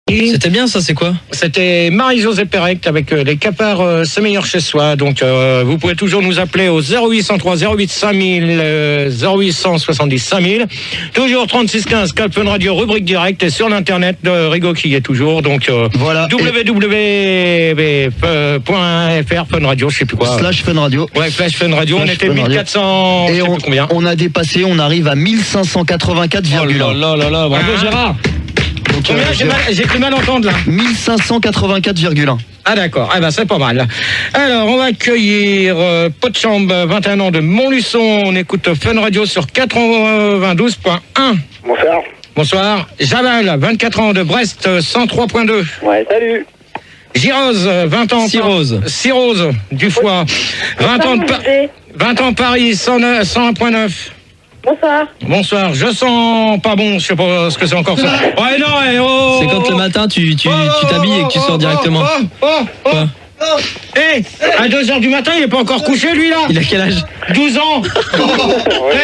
C'était bien ça, c'est quoi? C'était Marie-Josée Pérec avec les cafards c'est meilleur chez soi. Donc vous pouvez toujours nous appeler au 0803 08 5000 0870 5000. Toujours 36 15 Cap Fun Radio rubrique directe et sur l'internet de Rigo qui y est toujours. Donc voilà, www.fr Fun Radio, je sais plus quoi. /Fun Radio. Ouais, Fun Radio. On était 1400 et combien. On a dépassé, on arrive à 1584,1. Oh là là là, bravo Gérard. Donc, combien j'ai cru mal entendre là. 1584,1. Ah d'accord, ah ben c'est pas mal. Alors on va accueillir Potchambe, 21 ans de Montluçon. On écoute Fun Radio sur 92.1. Bonsoir. Bonsoir. Javal, 24 ans de Brest, 103.2. Ouais, salut. Girose, 20 ans. Cirrose, du foie. 20 ans de Paris, 101.9. Bonsoir. Bonsoir, je sens pas bon, je sais pas ce que c'est encore ça. Ouais non, c'est quand le matin tu t'habilles et que tu sors directement. À 2h du matin, il est pas encore couché lui là. Il a quel âge? 12 ans.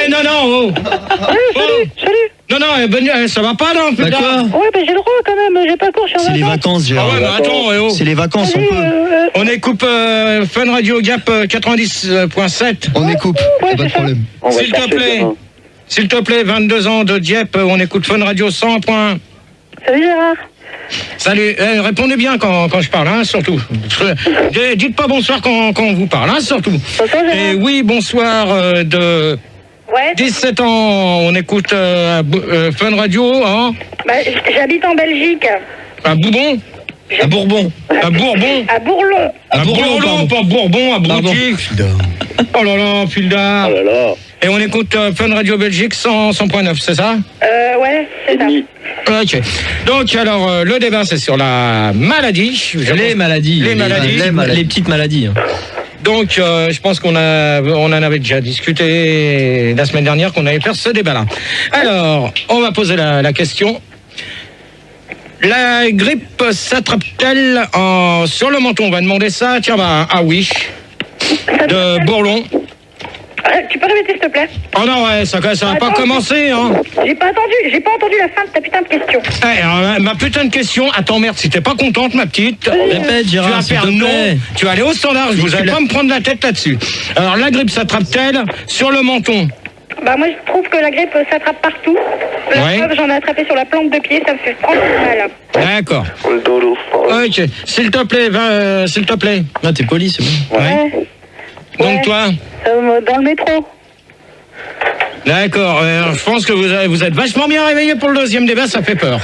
Non. Salut. Non, ça va pas là. Bah quoi? Ouais, j'ai le droit quand même, j'ai pas cours, je suis en C'est les vacances, Gérard. Ah ouais, mais attends, C'est les vacances, on peut. On écoute Fun Radio Gap 90.7. On écoute, ouais, pas de problème. S'il te plaît, 22 ans de Dieppe, on écoute Fun Radio 100. Salut Gérard. Salut, répondez bien quand je parle, hein, surtout. Dites pas bonsoir quand on vous parle, hein, surtout. Et oui, bonsoir de 17 ans, on écoute Fun Radio, hein. Bah, j'habite en Belgique. À Bourbon. À Bourbon. À Bourbon. À Bourlon. À Bourlon, pas Bourbon, à Broutilly. Oh là là, Filda. Oh là là. Et on écoute Fun Radio Belgique 100.9, c'est ça? Ouais, c'est ça. Ok. Donc alors, le débat c'est sur la maladie. Les maladies. Les petites maladies. Donc je pense qu'on en avait déjà discuté la semaine dernière qu'on allait faire ce débat-là. Alors, on va poser la question. La grippe s'attrape-t-elle sur le menton? On va demander ça. Tiens, à Wish de Bourlon. Tu peux répéter s'il te plaît? Oh non, ouais, ça va pas commencer, hein. J'ai pas entendu la fin de ta putain de question. Ma putain de question, attends merde, si t'es pas contente ma petite, répète Gérard, tu vas faire non, tu vas aller au standard, vous allez pas me prendre la tête là-dessus. Alors la grippe s'attrape-t-elle sur le menton? Bah moi je trouve que la grippe s'attrape partout. Preuve, j'en ai attrapé sur la plante de pied, ça me fait franchement mal. D'accord. Ok, s'il te plaît, s'il te plaît. Ah, t'es poli, c'est bon. Ouais. Donc toi? Dans le métro. D'accord, je pense que vous êtes vachement bien réveillé pour le deuxième débat, ça fait peur.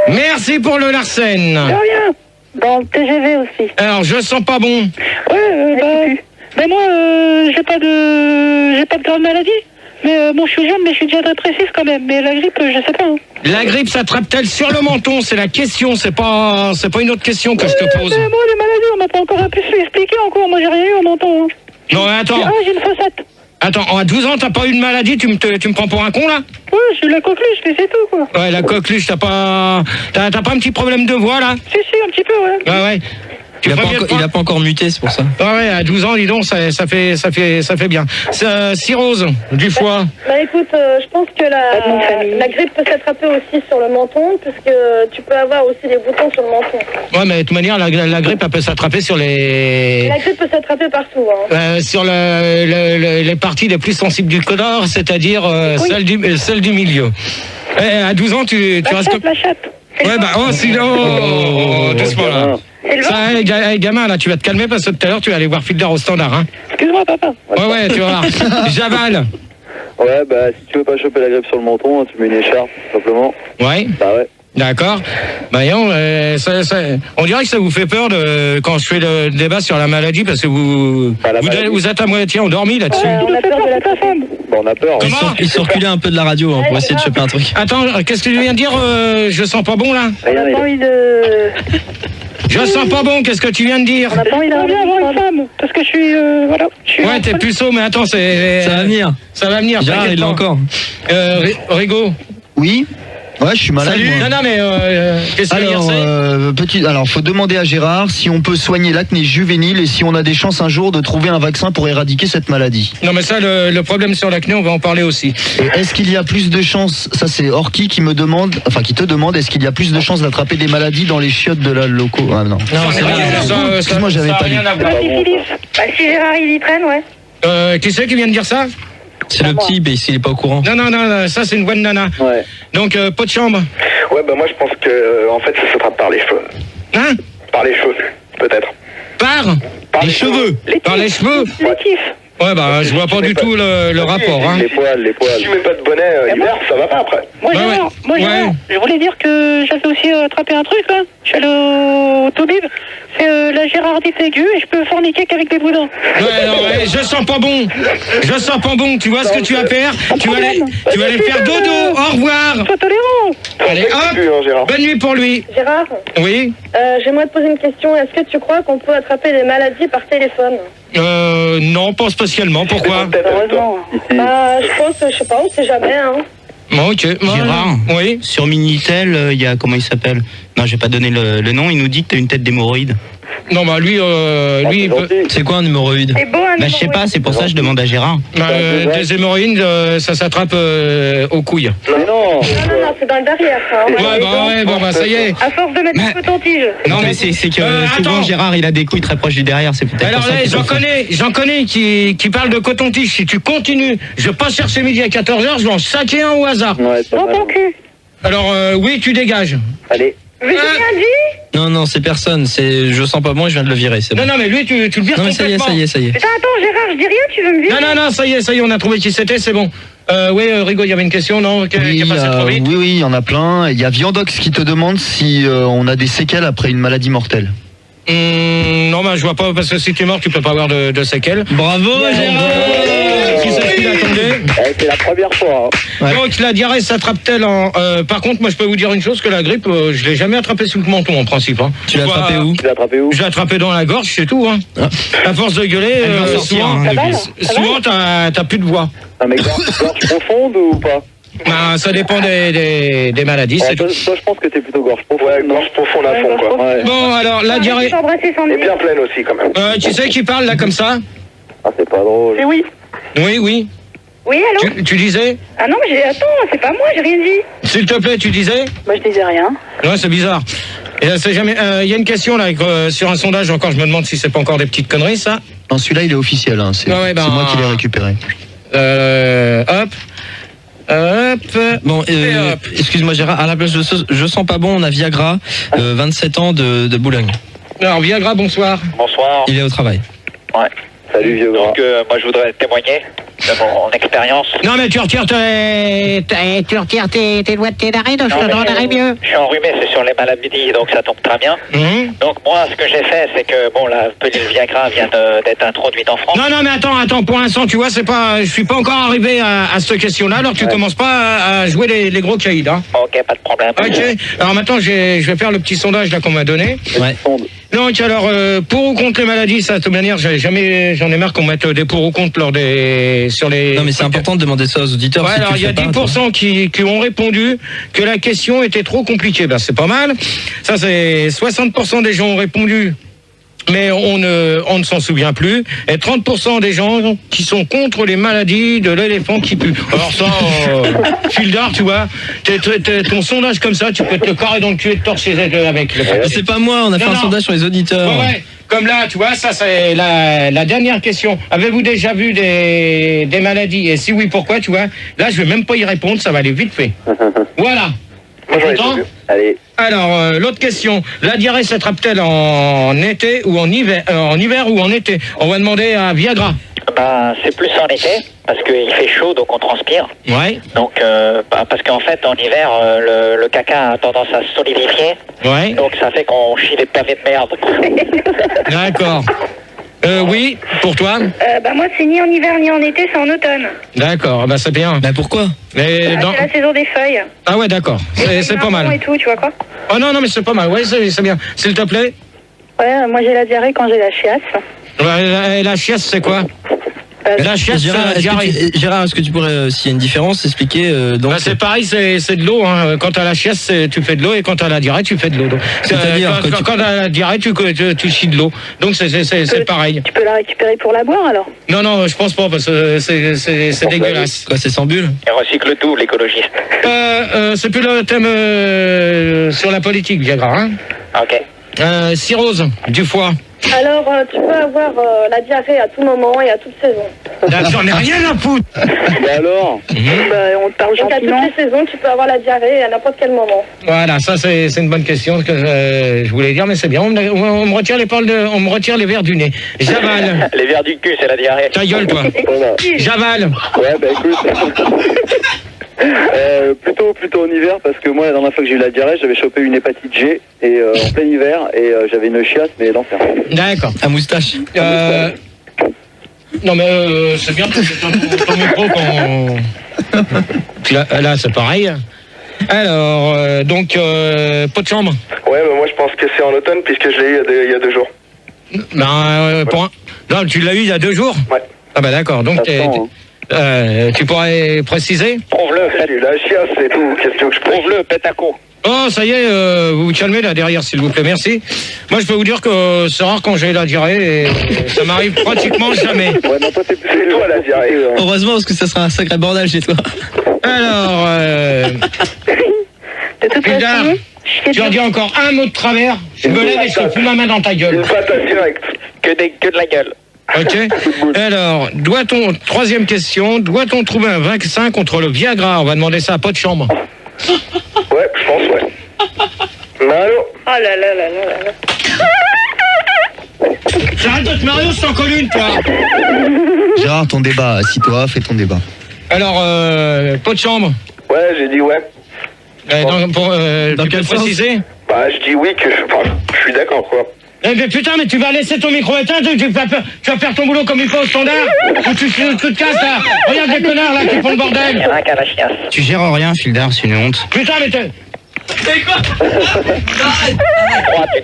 Merci pour le Larsen. De rien. Dans le TGV aussi. Alors, je sens pas bon. Mais moi, j'ai pas de grande maladie. Mais bon, je suis jeune, mais je suis déjà très précise quand même. Mais la grippe, je sais pas. Hein. La grippe s'attrape-t-elle sur le menton? C'est la question, c'est pas une autre question que je te pose. Mais moi, les maladies, on m'a pas encore pu expliquer encore. Moi, j'ai rien eu au menton. Hein. Non, mais attends. J'ai une fossette. Attends, à 12 ans, t'as pas eu de maladie, tu me prends pour un con, là? Ouais, j'ai eu la coqueluche, mais c'est tout, quoi. Ouais, la coqueluche, t'as pas un petit problème de voix, là? Si, un petit peu, ouais. Ouais. Il a pas encore muté, c'est pour ça. Ouais, à 12 ans, dis donc, ça fait bien. Cirrhose du foie. Bah écoute, je pense que la grippe peut s'attraper aussi sur le menton, puisque tu peux avoir aussi des boutons sur le menton. Ouais, mais de toute manière, la grippe, elle peut s'attraper sur les... La grippe peut s'attraper partout. Hein. Sur les parties les plus sensibles du corps, c'est-à-dire celles du milieu. À 12 ans, tu restes... La chatte. Ouais, sinon... doucement, là. Ça, gamin, là, tu vas te calmer parce que tout à l'heure, tu vas aller voir Filder au standard, hein. Excuse-moi, papa. Ouais, tu vas voir. Javal. Ouais, si tu veux pas choper la grippe sur le menton, tu mets une écharpe, tout simplement. Ouais. Bah ouais. D'accord. On dirait que ça vous fait peur quand je fais le débat sur la maladie parce que vous êtes à moitié endormi là-dessus. On a peur de la personne. On a peur. Il s'est reculé un peu de la radio pour essayer de choper un truc. Attends, qu'est-ce que tu viens de dire? Je sens pas bon là. On n'a pas envie de... Je sens pas bon, qu'est-ce que tu viens de dire? On n'a pas envie d'avoir une femme, parce que je suis... Ouais, t'es puceau, mais attends, ça va venir. Ça va venir. Gérard, il l'a encore. Rigo. Oui. Ouais, je suis malade. Salut. moi. Non, mais qu'est-ce que tu veux dire, Alors, faut demander à Gérard si on peut soigner l'acné juvénile et si on a des chances un jour de trouver un vaccin pour éradiquer cette maladie. Non, mais ça, le problème sur l'acné, on va en parler aussi. Et est-ce qu'il y a plus de chances, ça c'est Orki qui me demande, enfin qui te demande, est-ce qu'il y a plus de chances d'attraper des maladies dans les chiottes de la locaux? Ah non. Non, c'est rien, vrai. Excuse-moi, j'avais pas lu. rien à voir. Bah, si Gérard il y traîne, ouais. Qui c'est qui vient de dire ça? C'est le petit, mais s'il est pas au courant. Non, ça c'est une bonne nana. Ouais. Donc, pas de chambre. Ouais, bah moi je pense que en fait ça s'attrape par les cheveux. Hein? Par les cheveux, peut-être. Par les cheveux. Par les cheveux? Létif. Ouais, bah, je vois pas du tout le rapport, hein. Les poils. Si tu mets pas de bonnet hiver, ça va pas après. Moi, Ouais, Gérard, ouais. je voulais dire que j'avais aussi attrapé un truc, là. Je suis allé au Toubib. C'est la gérardite aiguë et je peux forniquer qu'avec des boudins. Ouais, je sens pas bon. Tu vois ce que tu vas faire? Tu vas aller faire dodo. Au revoir. Sois tolérant. Allez, hop. Plus, hein, Gérard. Bonne nuit pour lui. Gérard, Oui. j'aimerais te poser une question. Est-ce que tu crois qu'on peut attraper des maladies par téléphone? Non, pas spécialement. Pourquoi? Heureusement. Bah, je pense, je sais pas, on sait jamais, hein. Bon, ok. Gérard, Oui. sur Minitel, il y a, comment il s'appelle? Non, je vais pas donner le nom, il nous dit que t'as une tête d'hémorroïde. Non, bah lui, il peut... C'est quoi un hémorroïde? C'est beau, hein, Bah, je sais pas, c'est pour ça que je demande à Gérard. des hémorroïdes, ça s'attrape aux couilles. Mais non. Non, c'est dans le derrière, ça. Hein. Bon, ça y est. À force de mettre un peu ton tige. Non, mais c'est que attends. souvent Gérard, il a des couilles très proches du derrière, c'est peut-être Alors pour ça là, qu'il j'en connais qui parlent de coton-tige. Si tu continues, je passe chercher midi à 14h, je vais en saquer un au hasard. Ouais, c'est pas Dans mal. ton cul. Alors, oui, tu dégages. Allez. Mais j'ai rien dit. Non, c'est personne. C'est je sens pas bon et je viens de le virer. C'est bon. Non, mais lui, tu le vires Non, mais ça y complètement. est. Putain, attends, Gérard, je dis rien, tu veux me virer? Non, ça y est, on a trouvé qui c'était, c'est bon. Oui, Rigo, il y avait une question, non, qui Oui, est passée trop vite. oui, il y en a plein. Il y a Viandox qui te demande si on a des séquelles après une maladie mortelle. Non, je vois pas, parce que si tu es mort, tu peux pas avoir de séquelles. Bravo, Gérard. Qui c'est qui l'attendait? C'est la première fois. Hein. Donc la diarrhée s'attrape-t-elle en... par contre, moi je peux vous dire une chose, que la grippe, je l'ai jamais attrapée sous le menton en principe. Hein. Tu l'as attrapé où? Tu l'as attrapé où? Je l'ai attrapé dans la gorge, c'est tout. Hein. À force de gueuler, Elle va sortir, souvent, hein, souvent t'as plus de voix. Ah, mais gorge profonde ou pas? Ça dépend des maladies. C'est Toi, tout. je pense que t'es plutôt gorge profonde. Ouais, gorge profonde à fond, quoi. Ouais. Bon, alors la diarrhée... Embrasser Sandy. Et bien pleine aussi, quand même. tu sais qui parle là comme ça? Ah, c'est pas drôle. C'est oui. Oui. Oui, allô? Tu disais? Ah non, mais attends, c'est pas moi, j'ai rien dit. S'il te plaît, tu disais? Moi, je disais rien. Ouais, c'est bizarre. Et là, c'est jamais. Il y a une question là sur un sondage encore. Je me demande si c'est pas encore des petites conneries, ça. Non, celui-là il est officiel. Hein. C'est Ouais, c'est moi qui l'ai récupéré. Hop. Bon, Et hop. excuse-moi Gérard, à la place de je sens pas bon, on a Viagra, 27 ans de Boulogne. Alors Viagra, bonsoir. Bonsoir. Il est au travail. Ouais. Salut, vieux gras. Donc, moi, je voudrais témoigner de mon expérience. Non mais tu retires tes doigts de tes narines, je te donnerai mieux. Je suis enrhumé, c'est sur les maladies, donc ça tombe très bien. Donc, moi, ce que j'ai fait, c'est que, bon, la pilule Viagra vient d'être introduite en France. Non mais attends, pour l'instant, tu vois, je suis pas encore arrivé à cette question-là, alors tu commences pas à jouer les gros caïds, hein. Ok, pas de problème. Ok, alors maintenant, je vais faire le petit sondage là qu'on m'a donné. Ouais. Donc alors, pour ou contre les maladies, ça de toute manière, j'en ai marre qu'on mette des pour ou contre sur les... Non mais c'est important de demander ça aux auditeurs. Ouais, si alors tu il y a le fais pas, 10% qui ont répondu que la question était trop compliquée. Ben c'est pas mal. Ça c'est 60% des gens ont répondu, mais on ne s'en souvient plus. Et 30% des gens qui sont contre les maladies de l'éléphant qui pue. Alors ça, fil d'art, tu vois, ton sondage comme ça, tu peux te le carrer dans le cul et te torcher avec. Mais c'est pas moi, on a fait un sondage sur les auditeurs. Ouais. Comme là, tu vois, ça c'est la dernière question. Avez-vous déjà vu des maladies? Et si oui, pourquoi, tu vois? Là, je vais même pas y répondre, ça va aller vite fait. Voilà. Moi, j'en ai Content? tout vu. Allez. Alors, l'autre question. La diarrhée s'attrape-t-elle en été ou en hiver ou en été? On va demander à Viagra. Ben, c'est plus en été, parce qu'il fait chaud, donc on transpire. Ouais. Donc, parce qu'en fait, en hiver, le caca a tendance à se solidifier. Ouais. Donc, ça fait qu'on chie des pavés de merde. D'accord. Oui, pour toi? Bah, moi, c'est ni en hiver ni en été, c'est en automne. D'accord, bah c'est bien. Bah pourquoi? Mais C'est la saison des feuilles. Ah ouais, d'accord. C'est pas mal. Et tout, tu vois quoi? Oh non, mais c'est pas mal. Ouais, c'est bien. S'il te plaît. Ouais, moi j'ai la diarrhée quand j'ai la chiasse. La chiasse, c'est quoi? La chiasse, Gérard, est-ce que tu pourrais, s'il y a une différence, expliquer donc... C'est pareil, c'est de l'eau. Hein. Quand tu as la chiasse, tu fais de l'eau, et quand tu as la diarrhée, tu fais de l'eau. C'est-à-dire quand tu as la diarrhée, tu chies de l'eau. Donc c'est pareil. Tu peux la récupérer pour la boire alors? Non, je pense pas, parce que c'est dégueulasse. Quoi, c'est sans bulle? Et recycle tout, l'écologiste. C'est plus le thème sur la politique, Viagra. Hein. Ok. Cirrhose du foie. Alors, tu peux avoir la diarrhée à tout moment et à toute saison. J'en ai rien à foutre. Bah alors On te parle Donc, à toutes gentiment. les saisons, tu peux avoir la diarrhée à n'importe quel moment. Voilà, ça c'est une bonne question que je voulais dire, mais c'est bien. On me retire les paroles on me retire les verres du nez. J'avale. Les verres du cul, c'est la diarrhée. Ta gueule, toi. Voilà. J'avale. Ouais, bah écoute. Plutôt en hiver, parce que moi la dernière fois que j'ai eu la diarrhée, j'avais chopé une hépatite G et en plein hiver, et j'avais une chiasse, mais l'enfer. D'accord. À moustache. Non mais c'est bien parce que ton micro quand... Là c'est pareil. Alors, donc, pot de chambre. Ouais, bah moi je pense que c'est en automne, puisque je l'ai eu il y a 2 jours. Non, tu l'as eu il y a 2 jours? Ouais. Ah bah d'accord, donc tu pourrais préciser? Prouve-le. J'ai eu la chiasse et tout, qu'est-ce que je prouve? Prouve-le, pète à coup. Oh, ça y est, vous vous calmez là derrière, s'il vous plaît, merci. Moi, je peux vous dire que c'est rare quand j'ai la diarrhée, et ça m'arrive pratiquement jamais. Ouais, non, toi, c'est toi la diarrhée. Heureusement, parce que ça sera un sacré bordel chez toi. Alors, De toute Pildar, façon, tu en dis encore un mot de travers, je me lève et je te fous ma main dans ta gueule. Une patate directe. Que de la gueule. Ok. Alors, troisième question, doit-on trouver un vaccin contre le Viagra? On va demander ça à pot de chambre. Ouais, je pense, ouais. Allô? Oh là là là là là. J'arrête de te marier, je t'en colle une, toi. Gérard, ton débat, assis-toi, fais ton débat. Alors, pot de chambre. Ouais, j'ai dit ouais. Dans quel sens? Préciser? Bah, je dis oui, que je suis d'accord, quoi. Eh mais putain, mais tu vas laisser ton micro éteint, tu vas faire ton boulot comme il faut au standard, ou tu te casses là. Regarde les connards là qui font le Il y bordel. en a qu'à la chiasse. Tu gères rien, Fildar, c'est une honte. Putain, mais t'es...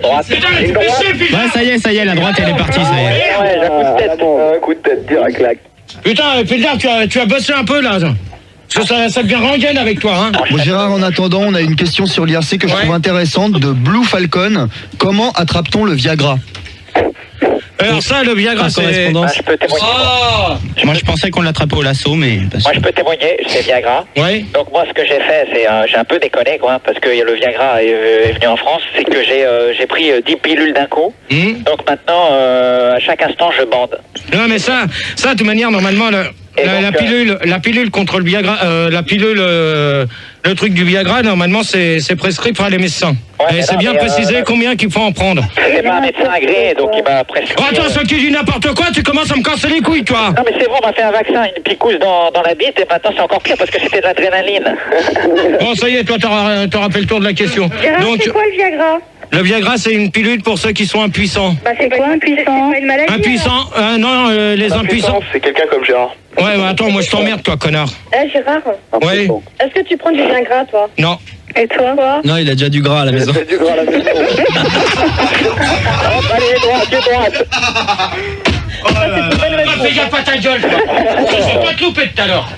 Droite. Putain, mais tu fais chier, putain. Ouais, ça y est, la droite, elle est partie, ça y est. Ouais, j'ai un coup de tête. Un coup de tête, direct, clac. Putain, Pildar, tu as bossé un peu là. Parce que ça devient rengaine avec toi, hein. Bon, Gérard, en attendant, on a une question sur l'IRC que je trouve intéressante de Blue Falcon. Comment attrape-t-on le Viagra? Alors ça, le Viagra, c'est... Je peux témoigner. Moi, je pensais qu'on l'attrapait au lasso, mais... Moi, je peux témoigner, c'est Viagra. Oui. Donc moi, ce que j'ai fait, c'est j'ai un peu déconné, quoi, parce que le Viagra est venu en France. C'est que j'ai pris 10 pilules d'un coup. Donc maintenant, à chaque instant, je bande. Non, mais ça, de toute manière, normalement, la pilule contre le Viagra, le truc du Viagra, normalement, c'est prescrit par les médecins. Ouais, et c'est bien précisé combien qu'il faut en prendre. C'est pas un médecin agréé, donc il m'a prescrit... Oh, attends, ce qui dit n'importe quoi, tu commences à me casser les couilles, toi. Non mais c'est bon, on m'a fait un vaccin, une picouse dans la bite, et maintenant c'est encore pire parce que c'était de l'adrénaline. Bon, ça y est, toi, t'auras fait le tour de la question. Gérard, c'est quoi le Viagra? Le Viagra, c'est une pilule pour ceux qui sont impuissants. Bah, c'est quoi impuissant? C'est pas une maladie? Impuissants? Non, les impuissants. C'est quelqu'un comme Gérard. Ouais, bah attends, moi je t'emmerde, toi, connard. Gérard, Oui. est-ce que tu prends du Viagra, toi? Non. Et toi? Non, il a déjà du gras à la maison. C'est du gras à la maison. Allez, droite. Fais gaffe à ta gueule, toi. Je vais pas te louper tout à l'heure.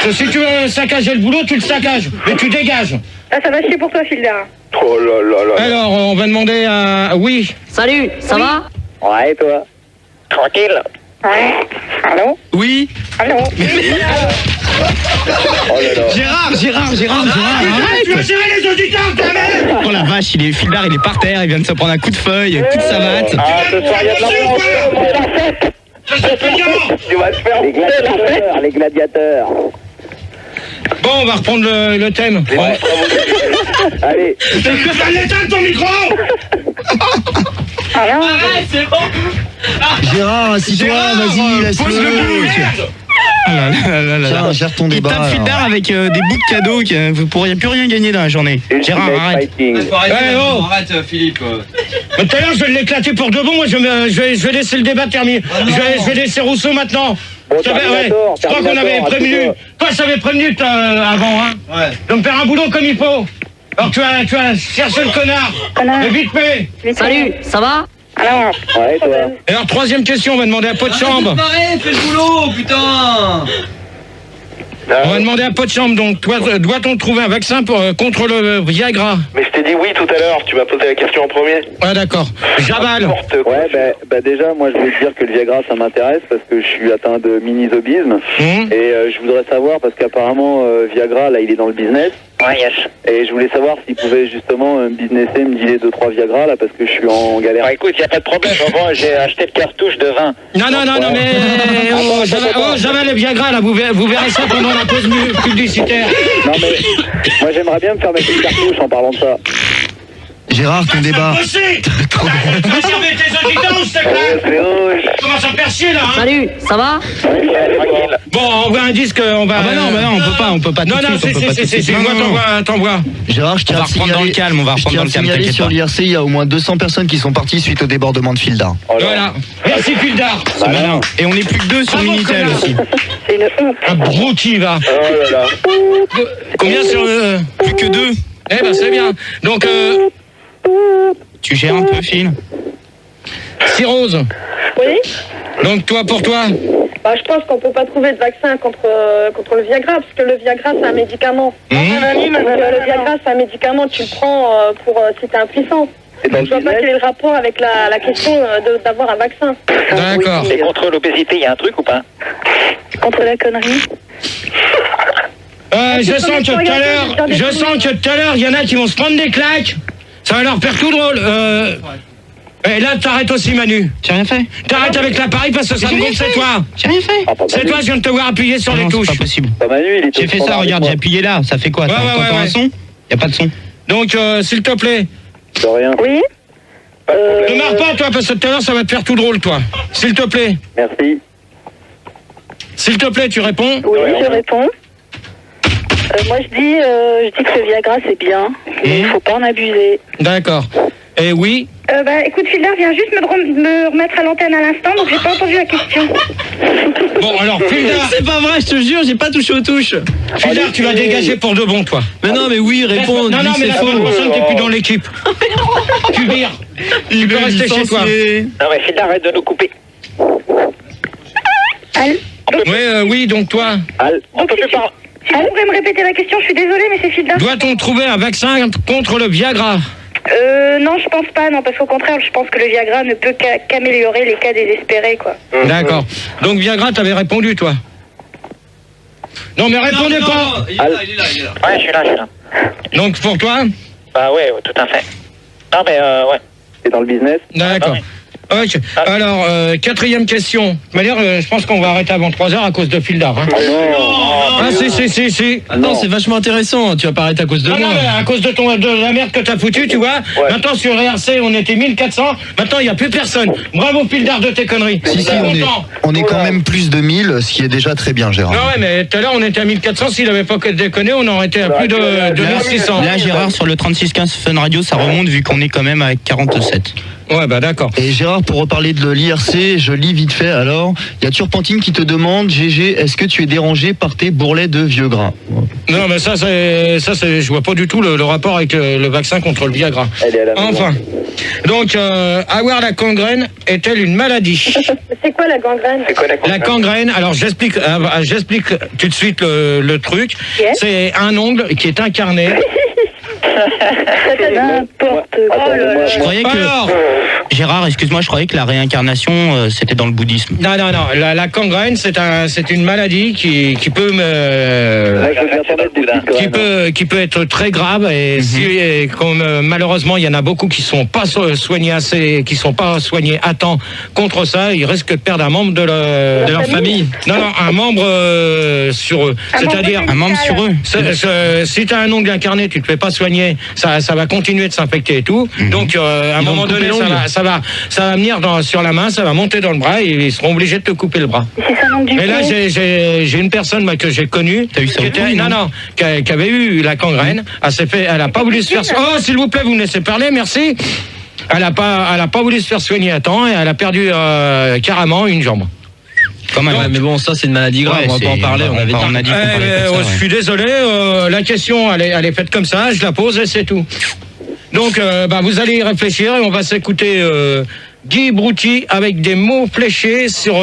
Si tu veux saccager le boulot, tu le saccages, mais tu dégages. Ah, ça va chier pour toi, Fildar. Oh là là là. Alors, on va demander à... Oui. Salut, ça va? Ouais, et toi? Tranquille. Ouais. Allô? Oui. Allô? Gérard, Tu vas gérer les auditeurs, ta mère. Oh la vache, Fildar, il est par terre, il vient de se prendre un coup de feuille, toute savate. Ah, ce soir, il y a de la Tu vas te faire Les gladiateurs. Bon, on va reprendre le thème. Allez. Tu vas l'éteindre ton micro. Gérard, assis-toi, vas-y, laisse-le. Tiens, gère ton Il débat. tape Fildar avec des bouts de cadeaux, vous pourriez plus rien gagner dans la journée. Gérard, arrête. Arrête, Philippe. Mais tout à l'heure, je vais l'éclater pour de bon. Moi, je vais laisser le débat terminer. Je vais laisser Rousseau maintenant. Je crois qu'on avait prévenu. Toi, je t'avais prévenu avant, hein. Ouais. De me faire un boulot comme il faut. Alors, tu vas chercher le connard. Mais vite fait. Salut, ça va? Alors, Ouais, toi. Alors, troisième question, on va demander à Pot de Chambre. Fais le boulot, putain. On va demander à Pot de Chambre, donc, toi, doit-on trouver un vaccin contre le Viagra? Mais je t'ai dit oui tout à l'heure, tu m'as posé la question en premier. Ouais, d'accord. Jabal. Ouais, bah déjà, moi, je voulais te dire que le Viagra, ça m'intéresse parce que je suis atteint de mini-zobisme. Et je voudrais savoir, parce qu'apparemment, Viagra, là, il est dans le business. Ouais, yes. Et je voulais savoir s'il pouvait justement me businesser, me dealer 2-3 Viagra, là, parce que je suis en galère. Bah écoute, y a pas de problème. Moi, j'ai acheté le cartouche de 20. Non, mais... Oh, Jabal le Viagra, là, vous verrez ça pendant la pause publicitaire. Non, mais moi, j'aimerais bien me faire mettre une cartouche en parlant de ça. Gérard, ton débat. Vas-y, avec tes auditeurs, s'il te plaît. Commence à faire chier, là, hein. Salut, ça va? Bon, on envoie un disque, on va... Ah bah non, on peut pas tout de suite. Si, moi, t'envoies. Gérard, je tiens à reprendre dans le calme, on va reprendre dans le calme, t'inquiète sur pas. l'IRC, il y a au moins 200 personnes qui sont parties suite au débordement de Fildar. Voilà. Merci, Fildar. C'est malin. Et on est plus que 2 sur Minitel aussi. c'est une honte. Un brouti, va. Oh là là. Combien sur... Plus que 2. Eh ben, c'est bien. Donc, Tu gères un peu, Phil? Cirrhose. Oui. Donc, pour toi Bah, je pense qu'on peut pas trouver de vaccin contre le Viagra, parce que le Viagra, c'est un médicament. Donc, le Viagra, c'est un médicament, tu le prends pour si t'es impuissant. Je vois pas quel est le rapport avec la question d'avoir un vaccin. D'accord. Et contre l'obésité, il y a un truc ou pas? Contre la connerie. Je sens que tout à l'heure, il y en a qui vont se prendre des claques. Ça va leur faire tout drôle. Et là, t'arrêtes aussi, Manu. J'ai rien fait. T'arrêtes avec l'appareil parce que ça me gonfle, c'est toi. J'ai rien fait. C'est toi, je viens de te voir appuyer sur les Non, touches. c'est pas possible. Pas Manu, il était J'ai fait ça, regarde, j'ai appuyé là. Ça fait quoi? Ouais, T'entends un son? Y a pas de son. Donc, s'il te plaît. De rien. Oui. Ne marre pas, toi, parce que tout à l'heure, ça va te faire tout drôle, toi. S'il te plaît. Merci. S'il te plaît, tu réponds? Oui, je réponds. Moi, je dis que le Viagra, c'est bien, mais il faut pas en abuser. D'accord. Et oui. Bah, écoute, Fildar vient juste me remettre à l'antenne à l'instant, donc j'ai pas entendu la question. Bon, alors, Fildar. C'est pas vrai, je te jure, j'ai pas touché aux touches. Fildar, tu vas dégager pour de bon, toi. Mais non, mais oui, réponds. Non, mais la semaine prochaine, t'es plus dans l'équipe. Tu vires. Tu peux rester chez toi. Non, mais Phil, arrête de nous couper. Oui, donc toi. On peut plus parler. Si vous pouvez me répéter la question, je suis désolée, mais c'est Fildar. Doit-on trouver un vaccin contre le Viagra? Non, je pense pas, non, parce qu'au contraire, je pense que le Viagra ne peut qu'améliorer les cas désespérés, quoi. D'accord. Donc Viagra, t'avais répondu, toi? Non, mais répondez pas. Il est là. Ouais, je suis là. Donc pour toi? Bah ouais, tout à fait. Non, mais ouais. T'es dans le business? D'accord. Ok. Alors, quatrième question. De manière, je pense qu'on va arrêter avant 3h à cause de Fildar. Hein. Ah, si. Attends, c'est vachement intéressant. Tu vas pas arrêter à cause de moi. Non, à cause de la merde que t'as foutu, tu vois. Ouais. Maintenant, sur RRC, on était 1400. Maintenant, il n'y a plus personne. Bravo, Fildar, de tes conneries. Si, on est quand même plus de 1000, ce qui est déjà très bien, Gérard. Non, ouais, mais tout à l'heure, on était à 1400. S'il n'avait pas déconné, on aurait été à plus de 1600. Là, Gérard, sur le 3615 Fun Radio, ça remonte vu qu'on est quand même à 47. Ouais, bah d'accord. Et Gérard, pour reparler de l'IRC, je lis vite fait. Alors, il y a Turpentine qui te demande, GG, est-ce que tu es dérangé par tes bourrelets de vieux gras? Non, mais ça, je vois pas du tout le rapport avec le vaccin contre le Viagra. Enfin. Donc, avoir la gangrène est-elle une maladie? C'est quoi la gangrène? La gangrène, alors j'explique tout de suite le truc. Yes. C'est un ongle qui est incarné. N'importe quoi. Je croyais que Gérard, excuse-moi, je croyais que la réincarnation c'était dans le bouddhisme. Non, la gangrène c'est une maladie qui peut qui peut être très grave et comme malheureusement il y en a beaucoup qui sont pas soignés à temps contre ça, ils risquent de perdre un membre de leur famille. Non, un membre sur eux. C'est-à-dire un membre sur eux. Si tu as un ongle incarné, tu te fais pas soigner, ça va continuer de s'infecter et tout. Donc à un moment donné ça va venir sur la main, ça va monter dans le bras et ils seront obligés de te couper le bras. Et là j'ai une personne que j'ai connue qui avait eu la gangrène, elle a pas voulu se faire s'il vous plaît, vous me laissez parler, merci. Elle a pas voulu se faire soigner à temps et elle a perdu carrément une jambe. Mais bon, ça c'est une maladie grave, on va pas en parler. On a dit je suis désolé, la question elle est faite comme ça, je la pose et c'est tout. Donc vous allez y réfléchir et on va s'écouter Guy Brouty avec des mots fléchés sur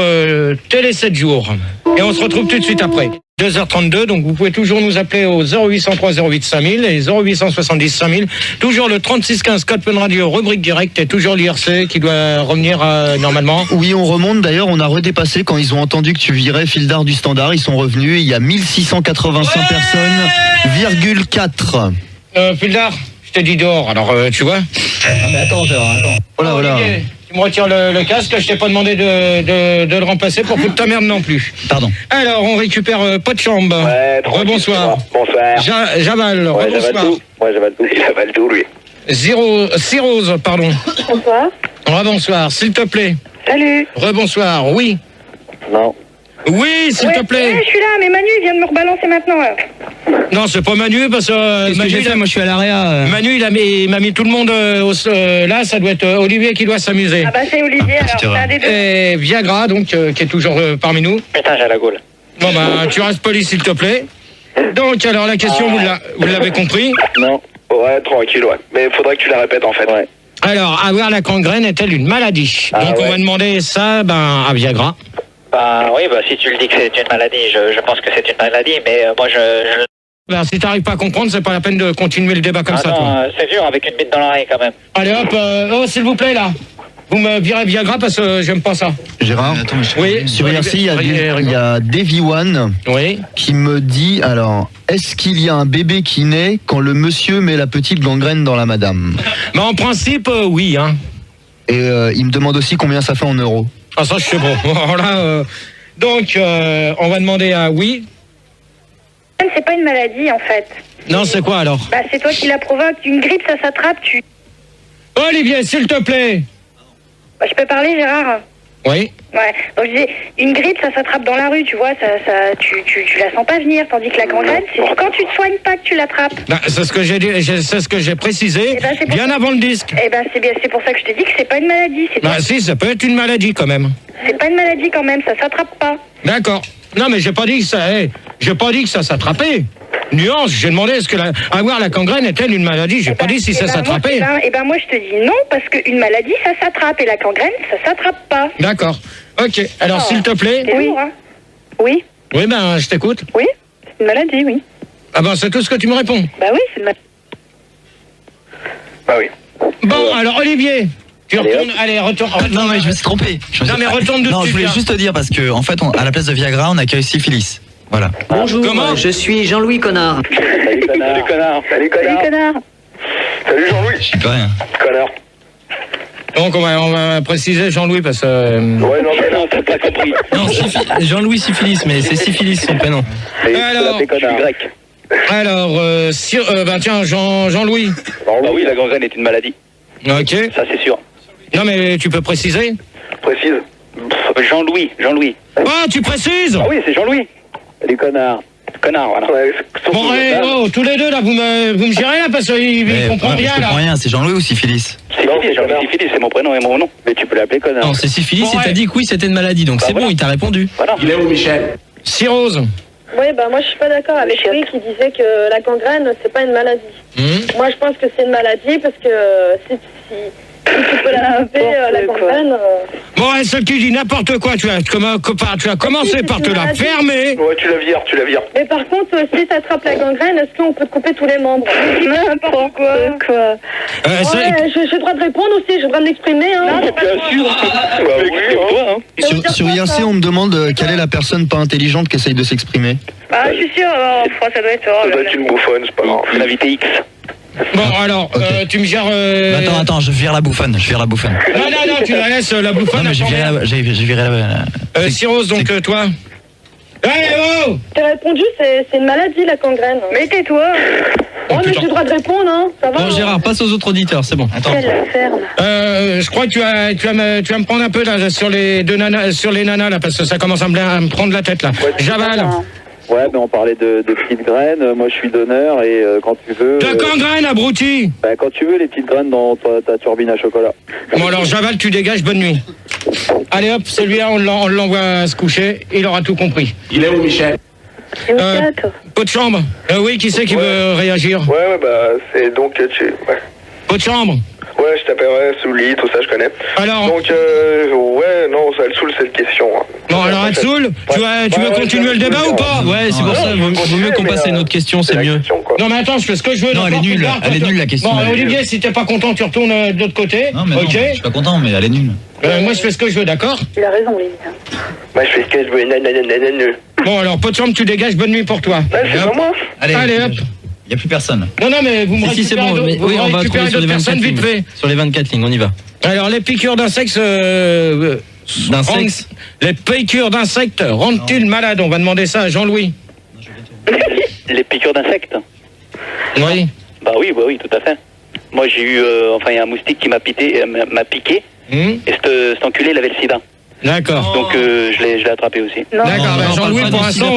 Télé 7 jours. Et on se retrouve tout de suite après. 2h32, donc vous pouvez toujours nous appeler au 0803 08 5000 et 0870 5000. Toujours le 3615 code Fun Radio, rubrique directe, et toujours l'IRC qui doit revenir normalement. Oui, on remonte d'ailleurs, on a redépassé quand ils ont entendu que tu virais fil d'art du standard, ils sont revenus, il y a 1685 personnes, 4. Fil d'art, je t'ai dit dehors, alors tu vois. Mais attends. Voilà. Olivier, tu me retires le casque, je t'ai pas demandé de le remplacer pour foutre ta merde non plus. Pardon. Alors, on récupère pas de chambre. Ouais, rebonsoir. Bonsoir. Javal, Ouais, rebonsoir. j'avale tout. Il avale tout, lui. Cirrose, pardon. Bonsoir. Rebonsoir, s'il te plaît. Salut. Rebonsoir, oui. Non. Oui, s'il te plaît. Ouais, je suis là, mais Manu il vient de me rebalancer maintenant. Là. Non, c'est pas Manu, parce que Qu'est-ce que j'ai fait? Moi, je suis à l'AREA. Manu, il m'a mis tout le monde là, ça doit être Olivier qui doit s'amuser. Ah bah c'est Olivier, alors c'est un des deux. Et Viagra, donc, qui est toujours parmi nous. Putain, j'ai la gaule. Bon, bah, tu restes poli, s'il te plaît. Donc, alors, la question, vous l'avez compris? Non. Ouais, tranquille, ouais. Mais faudrait que tu la répètes, en fait. Ouais. Alors, avoir la gangrène est-elle une maladie? Donc, on va demander ça à Viagra. Bah oui, bah si tu le dis que c'est une maladie, je pense que c'est une maladie, mais moi Ben, si t'arrives pas à comprendre, c'est pas la peine de continuer le débat comme ça, toi. non, c'est dur avec une bite dans l'oreille quand même. Allez hop, s'il vous plaît, là. Vous me virez Viagra parce que j'aime pas ça. Gérard, Oui. sur IRC, il y a Davy One qui me dit, alors, est-ce qu'il y a un bébé qui naît quand le monsieur met la petite gangrène dans la madame? Mais en principe, oui, hein. Et il me demande aussi combien ça fait en euros. Ah, ça, je sais pas. Voilà, donc, on va demander à oui. C'est pas une maladie en fait. Non, c'est quoi alors? Bah c'est toi qui la provoque. Une grippe, ça s'attrape, Olivier, s'il te plaît. Bah, je peux parler, Gérard? Oui. Ouais. Donc je dis, une grippe, ça s'attrape dans la rue, tu vois, tu la sens pas venir, tandis que la gangrène, c'est quand tu te soignes pas que tu l'attrapes. Ben, c'est ce que j'ai dit, c'est ce que j'ai précisé bien avant le disque. Eh ben c'est pour ça que je te dis que c'est pas une maladie. Ben, si, ça peut être une maladie quand même. C'est pas une maladie quand même, ça s'attrape pas. D'accord. Non, mais j'ai pas dit que ça, j'ai pas dit que ça s'attrapait. Nuance, j'ai demandé est-ce que avoir la gangrène est-elle une maladie? J'ai pas dit si ça s'attrapait. Eh ben moi je te dis non, parce qu'une maladie ça s'attrape et la gangrène ça s'attrape pas. D'accord. Ok. Alors s'il te plaît. Oui. Hein. Oui. Oui, ben je t'écoute. Oui, c'est une maladie, oui. Ah ben c'est tout ce que tu me réponds. Bah oui, c'est une maladie. Bah oui. Bon, alors Olivier. Tu retournes, allez, retourne. Non, mais je me suis trompé. Non, mais retourne de Non, suite, je voulais là. juste te dire parce que, en fait, à la place de Viagra, on accueille syphilis. Voilà. Bonjour, Comment je suis Jean-Louis Connard. Salut, connard. Salut, Salut connard. Salut, Jean-Louis. Je suis pas rien. Connard. Donc on va préciser Jean-Louis parce que... Ouais, non, t'as pas compris. Non, Jean-Louis Syphilis, mais c'est Syphilis son prénom. Alors, je suis grec. Alors, ben tiens, Jean-Louis. Bah oui, la gangrène est une maladie. Ok. Ça, c'est sûr. Non, mais tu peux préciser? Précise. Jean-Louis. Ah, tu précises? Ah oui, c'est Jean-Louis. Les connards. Connard, voilà. Ouais, Bon, tous les deux, là, vous me gérez, là, parce qu'il comprend rien, Je là. comprends rien, c'est Jean-Louis ou syphilis? Syphilis, c'est mon prénom et mon nom. Mais tu peux l'appeler connard. Non, c'est syphilis Bon, et t'as ouais. dit que oui, c'était une maladie, donc c'est bon, il t'a répondu. Voilà. Il est où, Michel? Cirrhose. Oui, bah moi je suis pas d'accord avec lui qui disait que la gangrène c'est pas une maladie. Moi je pense que c'est une maladie parce que si tu peux l'attraper, la gangrène. Bon, et ce qui dit n'importe quoi, tu as commencé par te la fermer. Ouais, tu la vires. Mais par contre, si t'attrapes la gangrène, est-ce qu'on peut te couper tous les membres? N'importe quoi. Ouais, j'ai le droit de répondre aussi, j'ai le droit de m'exprimer. Hein. Bien sûr. Sur IRC, on me demande quelle est la personne pas intelligente qui essaye de s'exprimer. Ah, je suis sûre, ça doit être... Ça doit être une bouffonne, c'est pas grave. C'est l'invité X. Bon, alors, tu me gères... Attends, je vire la bouffonne. Non, tu la laisses, la bouffonne. Non, mais j'ai viré la... Cirrhose, donc, toi. Allez, oh! T'as répondu, c'est une maladie, la gangrène. Mais tais-toi. Oh, mais j'ai le droit de répondre, hein. Ça va? Bon, Gérard, passe aux autres auditeurs, c'est bon. Attends. Quelle ferme. Je crois que tu vas me prendre un peu là sur les nanas là parce que ça commence à me prendre la tête là. Javal. Ouais, ben on parlait de petites graines. Moi, je suis donneur et quand tu veux. De gangrène, abruti. Ben, quand tu veux, les petites graines dans ta turbine à chocolat. Bon, alors Javal, tu dégages, bonne nuit. Allez hop, celui-là, on l'envoie se coucher. Il aura tout compris. Il est où, Michel? Pot de chambre. Oui, qui c'est qui veut réagir? Ouais, bah, c'est donc. Ouais. Pot de chambre. Ouais, je je t'appellerai sous le lit, tout ça, je connais. Alors. Donc, ouais, non, ça le saoule cette question. Hein. Bon, alors, Atsoul, tu veux continuer le débat ou pas? Ouais, c'est pour ça, vaut mieux qu'on passe à une autre question, c'est mieux. Non, mais attends, je fais ce que je veux. Non, elle est nulle la question. Bon, Olivier, si t'es pas content, tu retournes de l'autre côté. Non, mais non, je suis pas content, mais elle est nulle. Moi, je fais ce que je veux, d'accord? Il a raison, Olivier. Moi, je fais ce que je veux, Bon, alors, pas de chambre, tu dégages, bonne nuit pour toi. Ouais, c'est pas moi. Allez, hop. Il n'y a plus personne. Non, mais vous me Si, c'est bon, récupérez oui, on va trouver sur les 24 vite fait. lignes. Sur les 24 lignes, on y va. Alors, les piqûres d'insectes... Les piqûres d'insectes rendent-ils malades? On va demander ça à Jean-Louis. Les piqûres d'insectes? Oui. Bah oui, tout à fait. Moi, j'ai eu... il y a un moustique qui m'a piqué, et cet enculé, il avait le sida. D'accord. Donc, je l'ai attrapé aussi. D'accord, Jean-Louis, pour l'instant,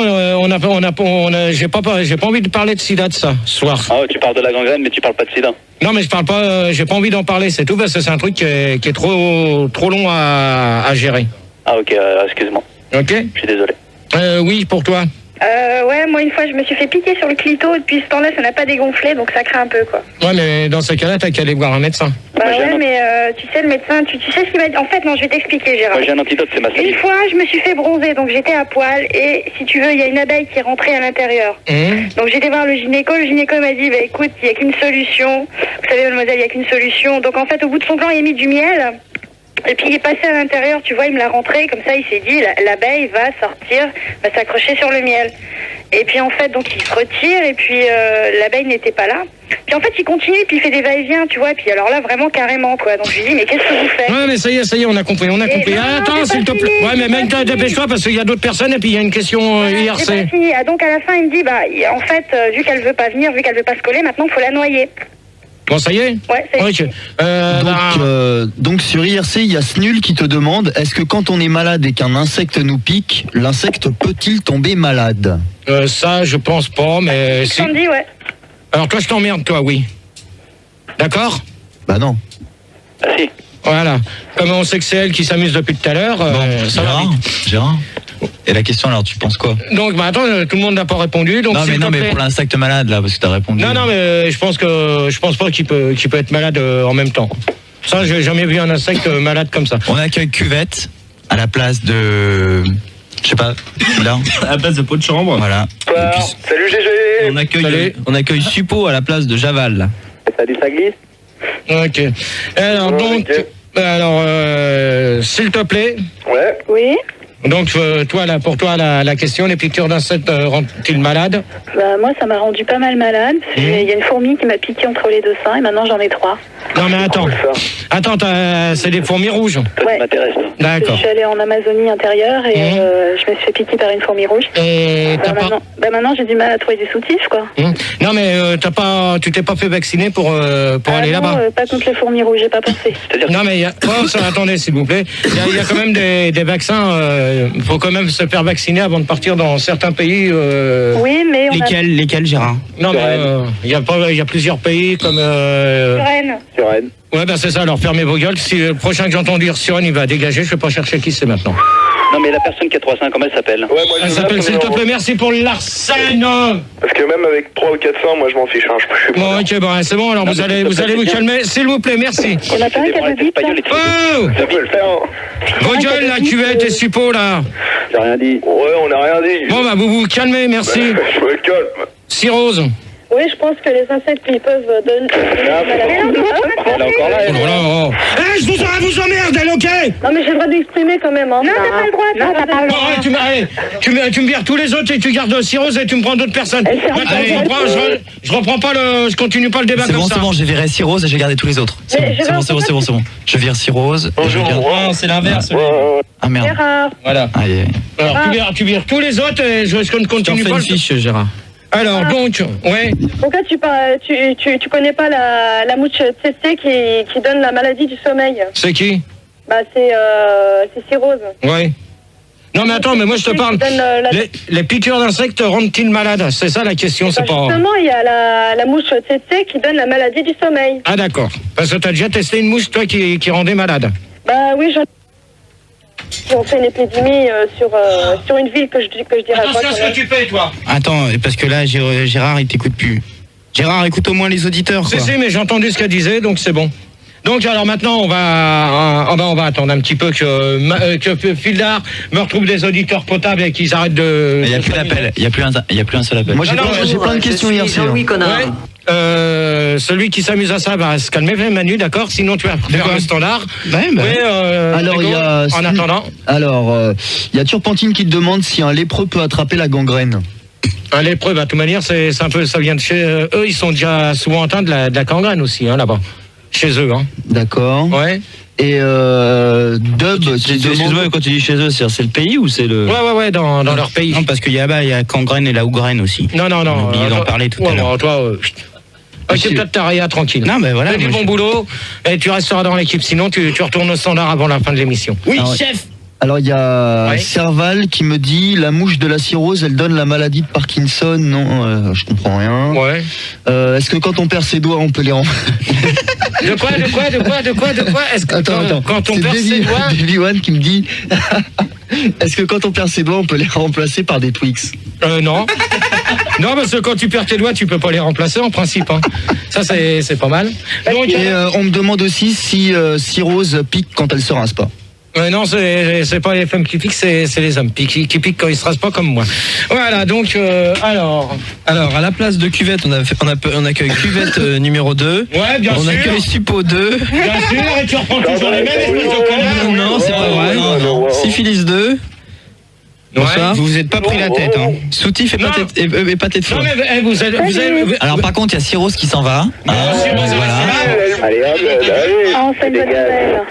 j'ai pas envie de parler de sida de ça, ce soir. Ah, tu parles de la gangrène, mais tu parles pas de sida. Non, mais je parle pas, j'ai pas envie d'en parler, c'est tout, parce que c'est un truc qui est trop long à gérer. Ah, ok, excuse-moi. Ok. Je suis désolé. Oui, pour toi. Ouais, moi une fois je me suis fait piquer sur le clito et depuis ce temps-là ça n'a pas dégonflé donc ça craint un peu quoi. Ouais, mais dans ce cas-là t'as qu'à aller voir un médecin. Bah ouais, mais tu sais le médecin, tu sais ce qu'il m'a dit. En fait non, je vais t'expliquer Gérard. Moi j'ai un antidote, c'est ma salive. Une fois je me suis fait bronzer donc j'étais à poil et si tu veux il y a une abeille qui est rentrée à l'intérieur. Donc j'étais voir le gynéco m'a dit bah écoute il y a qu'une solution. Vous savez mademoiselle il y a qu'une solution. Donc en fait au bout de son plan il a mis du miel. Et puis il est passé à l'intérieur, tu vois, il me l'a rentré, comme ça il s'est dit, l'abeille va sortir, va s'accrocher sur le miel. Et puis en fait, donc il se retire, et puis l'abeille n'était pas là. Puis en fait il continue, puis il fait des va-et-vient, tu vois, et puis alors là vraiment carrément quoi. Donc je lui dis, mais qu'est-ce que vous faites? Ouais mais ça y est, on a compris. Non, attends, s'il te plaît. Ouais mais même dépêche-toi parce qu'il y a d'autres personnes, et puis il y a une question IRC. C'est pas fini. Donc à la fin il me dit, bah en fait, vu qu'elle veut pas venir, vu qu'elle veut pas se coller, maintenant il faut la noyer. Bon, ça y est? Ouais, ça y est. Donc sur IRC, il y a Snul qui te demande, est-ce que quand on est malade et qu'un insecte nous pique, l'insecte peut-il tomber malade? Ça, je pense pas, mais... Si. Dit, ouais. Alors toi, je t'emmerde, toi, oui. D'accord? Bah non. Ah si. Voilà. Comme on sait que c'est elle qui s'amuse depuis tout à l'heure, ça va vite. Gérard. Et la question alors, tu penses quoi? Donc, bah attends, tout le monde n'a pas répondu. Donc, non, mais pour l'insecte malade là, parce que t'as répondu. Non, mais je pense pas qu'il peut être malade en même temps. Ça, j'ai jamais vu un insecte malade comme ça. On accueille Cuvette à la place de, je sais pas, là. À la place de pot de chambre. Voilà. Salut GG. On accueille Suppo à la place de Javal. Salut, ça glisse. Ok. Alors s'il te plaît. Ouais. Oui. Donc, pour toi, la question, les piqûres d'insectes rendent-ils malades? Bah, moi, ça m'a rendu pas mal malade. Il y a une fourmi qui m'a piqué entre les deux seins et maintenant j'en ai 3. Non, mais attends, c'est des fourmis rouges. Ouais. Ça m'intéresse. D'accord. Je suis allée en Amazonie intérieure et je me suis fait piquer par une fourmi rouge. Et maintenant, j'ai du mal à trouver des soutifs, quoi. Non, mais tu t'es pas fait vacciner pour aller là-bas? Pas contre les fourmis rouges, j'ai pas pensé. Non, mais attendez, s'il vous plaît. Il y a quand même des vaccins. Il faut quand même se faire vacciner avant de partir dans certains pays. Oui, mais Lesquels, Gérard? Non, mais il y a plusieurs pays comme. Sur Rennes. Ouais, ben c'est ça. Alors fermez vos gueules. Si le prochain que j'entends dire sur Rennes, il va dégager. Je vais pas chercher qui c'est maintenant. Non, mais la personne qui a 300, comment elle s'appelle? Ouais, moi, elle s'appelle, s'il te plaît, merci pour l'arsène. Parce que même avec 3 ou 400, moi je m'en fiche. Bon, ok, bon, c'est bon. Alors vous allez vous calmer, s'il vous plaît, merci. On a pas un cas de bip, là. Oh, ça peut le faire. vos gueules, la cuvette et Suppo, là. J'ai rien dit. Ouais, on a rien dit. Bon, bah vous calmez, merci. Je me calme. Cirrhose. Oui, je pense que les insectes, ils peuvent donner... Elle est encore là, elle. Oh. Je vous emmerde, ok? Non, mais j'ai le droit d'exprimer quand même, hein. Non, t'as pas le droit, t'as pas le droit. Tu me vires tous les autres et tu gardes Cirrhose et tu me prends d'autres personnes. Je reprends pas je continue pas le débat comme ça. C'est bon, j'ai viré Cirrhose et j'ai gardé tous les autres. C'est bon. Je vire Cirrhose. Non, c'est l'inverse. Ah merde. Voilà. Alors tu vires tous les autres et je ne continue pas. Une fiche, Gérard. Alors donc, ouais. Donc là, tu connais pas la mouche tsetse qui donne la maladie du sommeil? C'est qui? Bah c'est Cirrhose. Ouais. Non mais attends, mais moi je te parle. Les piqûres d'insectes rendent-ils malades? C'est ça la question, c'est pas... Justement, il y a la mouche tsetse qui donne la maladie du sommeil. Ah d'accord. Parce que t'as déjà testé une mouche, toi, qui rendait malade? Bah oui, on fait une épidémie sur une ville que je dirais pas. Attention à ce que tu fais, toi. Attends, parce que là, Gérard, il t'écoute plus. Gérard, écoute au moins les auditeurs, quoi. Si, mais j'ai entendu ce qu'elle disait, donc c'est bon. Donc alors maintenant on va attendre un petit peu que Fildar me retrouve des auditeurs potables et qu'ils arrêtent de. Il n'y a plus d'appel, il y a plus un seul appel. Moi j'ai plein de questions hier. Jean-Louis Connard. Ouais. Celui qui s'amuse à ça va se calmer, Manu, d'accord? Sinon tu vas faire le standard. Alors il y a. En attendant. Alors il y a Turpentine qui te demande si un lépreux peut attraper la gangrène. Un lépreux, de toute manière, c'est un peu, ça vient de chez eux. Ils sont déjà souvent atteints de la gangrène aussi, hein, là-bas. Chez eux, hein. D'accord. Ouais. Et Dub, excuse-moi, quand tu dis chez eux, c'est le pays ou c'est le. Ouais, dans leur pays. Non, parce qu'il y a gangrène et la ougrène aussi. Non. On a oublié d'en parler tout à l'heure. Toi, ok, peut-être ta Raya, tranquille. Non, mais voilà. Fais du bon boulot et tu resteras dans l'équipe. Sinon, tu retournes au standard avant la fin de l'émission. Oui, chef. Alors il y a Serval qui me dit la mouche de la cirrhose elle donne la maladie de Parkinson. Non, je comprends rien. Ouais. Est-ce que quand on perd ses doigts on peut les remplacer? De quoi Est-ce que attends. Quand on perd ses doigts Davy One qui me dit est-ce que quand on perd ses doigts on peut les remplacer par des Twix? Non. Non, parce que quand tu perds tes doigts, tu peux pas les remplacer en principe. Hein. Ça, c'est pas mal. Donc, et on me demande aussi si Cirrhose pique quand elle se rince pas. Non, c'est pas les femmes qui piquent, c'est les hommes qui piquent quand ils se rasent pas comme moi. Voilà, donc alors à la place de cuvette, on accueille cuvette numéro 2. Ouais, bien sûr. On accueille Suppo 2. Bien sûr, et tu reprends toujours les mêmes espèces de connards. Non, c'est pas vrai. Non. Syphilis 2. Bonsoir. Vous vous êtes pas pris la tête, hein. Soutif et pâté de foie. Non, mais vous avez... Alors par contre, il y a Cirrhose qui s'en va. Allez, hop, c'est une bonne nouvelle.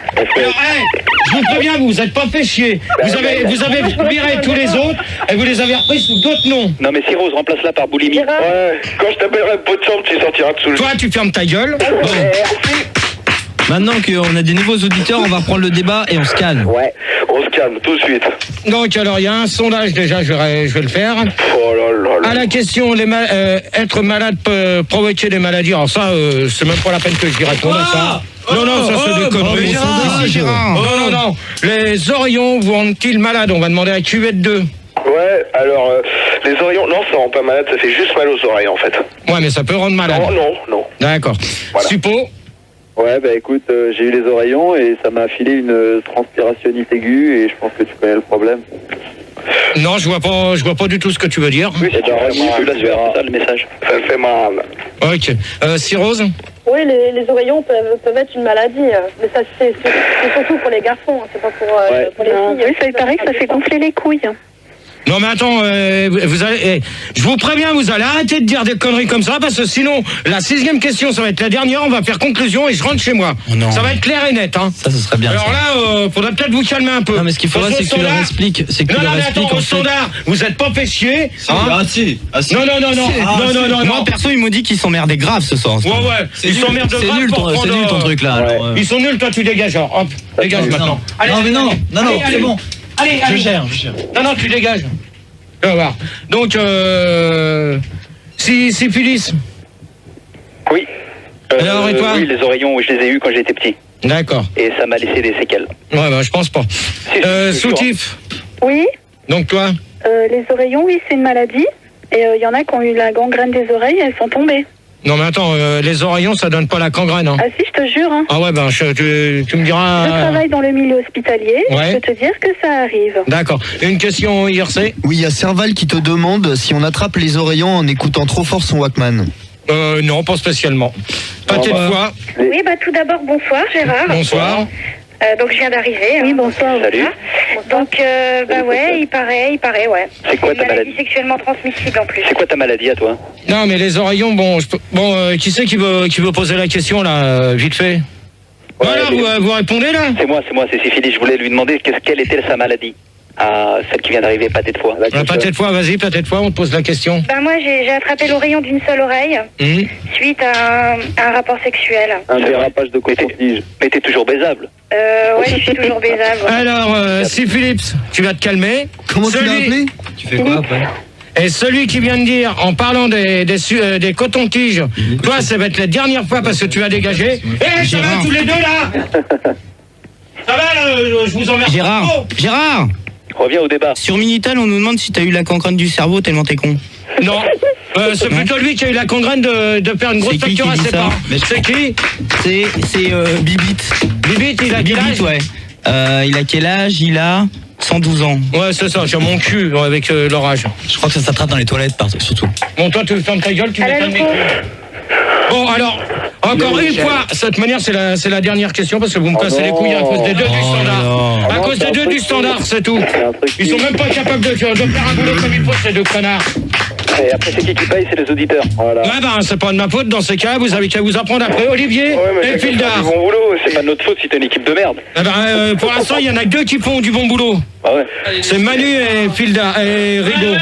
Je vous préviens, vous n'êtes pas fait chier. Vous avez viré tous les autres et vous les avez repris sous d'autres noms. Non mais Cirrhose, remplace-la par boulimie. Ouais, quand je t'appellerai pot de chambre, tu sortiras dessous le... Toi, tu fermes ta gueule. Maintenant qu'on a des nouveaux auditeurs, on va reprendre le débat et on se calme. Ouais, on se calme tout de suite. Donc alors, il y a un sondage déjà, je vais le faire. Oh là là. À la question, être malade peut provoquer des maladies. Alors ça, c'est même pas la peine que j'y réponde à ça. Non, ça c'est des conneries. Non. Les oreillons vous rendent-ils malades? On va demander à Cuvette 2. Ouais, alors, les oreillons, non, ça rend pas malade, ça fait juste mal aux oreilles en fait. Ouais, mais ça peut rendre malade. Non. D'accord. Voilà. Suppo. Ouais, bah écoute, j'ai eu les oreillons et ça m'a filé une transpirationnite aiguë et je pense que tu connais le problème. Non, je vois pas du tout ce que tu veux dire. Oui, c'est ça le message. Ça fait mal. Ok. Cirrhose. Oui, les oreillons peuvent être une maladie, mais ça c'est surtout pour les garçons, c'est pas pour les filles. Oui, ça paraît que ça fait gonfler les couilles. Non mais attends, je vous préviens, vous allez arrêter de dire des conneries comme ça parce que sinon, la 6e question, ça va être la dernière, on va faire conclusion et je rentre chez moi. Oh non. Ça va être clair et net. Hein. Ça, ce serait bien. Alors là, faudrait peut-être vous calmer un peu. Non mais ce qu'il faudrait, c'est que tu leur expliques. Au standard, vous êtes pas fait chier. Si. Non. Moi, perso, ils m'ont dit qu'ils s'emmerdaient grave ce soir. Ouais. Ils s'emmerdent grave. C'est nul ton truc là. Ils sont nuls, toi tu dégages. Hop, dégage maintenant. Non, c'est bon. Allez. Je gère. Non, tu dégages. On va voir. Donc, syphilis. Oui. Alors, et toi? Oui, les oreillons, je les ai eus quand j'étais petit. D'accord. Et ça m'a laissé des séquelles. Ouais, je pense pas. Soutif. Oui. Donc, toi? Les oreillons, oui, c'est une maladie. Et il y en a qui ont eu la gangrène des oreilles et elles sont tombées. Non, mais attends, les oreillons, ça donne pas la gangrène. Hein. Ah si, je te jure. Hein. Ah ouais, tu me diras... Je travaille dans le milieu hospitalier, je peux te dire que ça arrive. D'accord. Une question, IRC? Oui, il y a Serval qui te demande si on attrape les oreillons en écoutant trop fort son Walkman. Non, pas spécialement. Pâté de foie. Oui, tout d'abord, bonsoir Gérard. Bonsoir. Donc je viens d'arriver. Oui, bonsoir. Salut. Donc, ouais, il paraît, ouais. C'est quoi ta maladie? Sexuellement transmissible en plus. C'est quoi ta maladie à toi? Non, mais les oreillons, qui c'est qui veut poser la question là, vite fait? Voilà, vous répondez là? C'est moi, c'est syphilis. Je voulais lui demander quelle était sa maladie. Celle qui vient d'arriver, pâté de foie. Pâté de foie, vas-y, pâté de foie, on te pose la question. Moi, j'ai attrapé l'oreillon d'une seule oreille suite à un rapport sexuel. Un dérapage de coton-tige. Mais t'es toujours baisable. Ouais, je suis toujours baisable. Alors, Philips, tu vas te calmer. Comment tu l'as appelé? Tu fais quoi après? Et celui qui vient de dire, en parlant des cotons-tiges, toi, ça va être la dernière fois parce que tu vas dégager. Ça va tous les deux là? Ça va, je vous emmerde. Gérard Reviens au débat. Sur Minitel, on nous demande si t'as eu la gangrène du cerveau tellement t'es con. Non. C'est plutôt lui qui a eu la congrène de faire une grosse facture à ses parents. C'est qui? C'est Bibit. Bibit, il a quel âge? Ouais. Il a quel âge? Il a 112 ans. Ouais, c'est ça, j'ai mon cul avec l'orage. Je crois que ça s'attrape dans les toilettes, surtout. Bon, toi, tu fermes ta gueule, tu m'étonnes mes couilles. Bon, alors, encore une fois, de cette manière, c'est la dernière question parce que vous me cassez les couilles à cause des deux du standard. À cause des deux du standard, c'est tout. Ils sont même pas capables de faire un boulot comme il faut, ces deux connards. Et après, c'est qui paye? C'est les auditeurs. Voilà. Ouais, ben, c'est pas de ma faute dans ces cas, vous avez qu'à vous apprendre après Olivier et Fildar. Bon boulot, c'est pas de notre faute si t'as une équipe de merde. Eh ben, pour l'instant, il y en a que deux qui font du bon boulot. Ah ouais. C'est Manu et Fildar et Rigaud.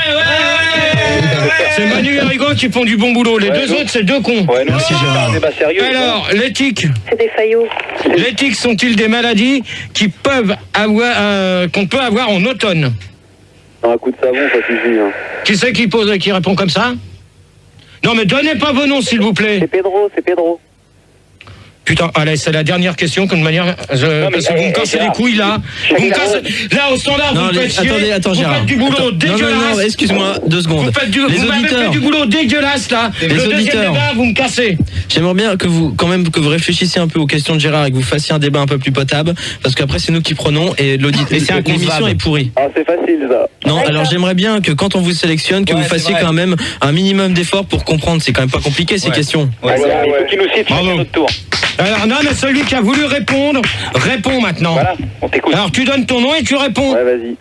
C'est Manu et Rigaud qui font du bon boulot. Les deux autres, c'est deux cons. Ouais, merci Gérard. C'est pas sérieux. Alors, l'éthique. C'est des faillots. L'éthique sont-ils des maladies qui peuvent avoir, qu'on peut avoir en automne? Un coup de savon, ça suffit. Hein. Qui c'est qui répond comme ça? Non, mais donnez pas vos noms, s'il vous plaît. C'est Pedro. Putain, allez, c'est la dernière question, comme manière. Parce que vous me cassez les couilles là. Vous me cassez. Là, au standard, vous me faites chier. Attends, vous Gérard. faites du boulot dégueulasse. Non, excuse-moi, 2 secondes. Vous m'avez fait du boulot dégueulasse là. Les le auditeurs. deuxième débat, vous me cassez. J'aimerais bien que vous réfléchissiez un peu aux questions de Gérard et que vous fassiez un débat un peu plus potable, parce qu'après c'est nous qui prenons et l'émission est pourrie. Ah, c'est facile ça. Non, alors j'aimerais bien que quand on vous sélectionne, que vous fassiez quand même un minimum d'efforts pour comprendre. C'est quand même pas compliqué ces questions. Il faut qu'il nous cite à notre tour. Alors non, mais celui qui a voulu répondre, réponds maintenant. Voilà, on t'écoute. Alors tu donnes ton nom et tu réponds. Ouais, vas-y.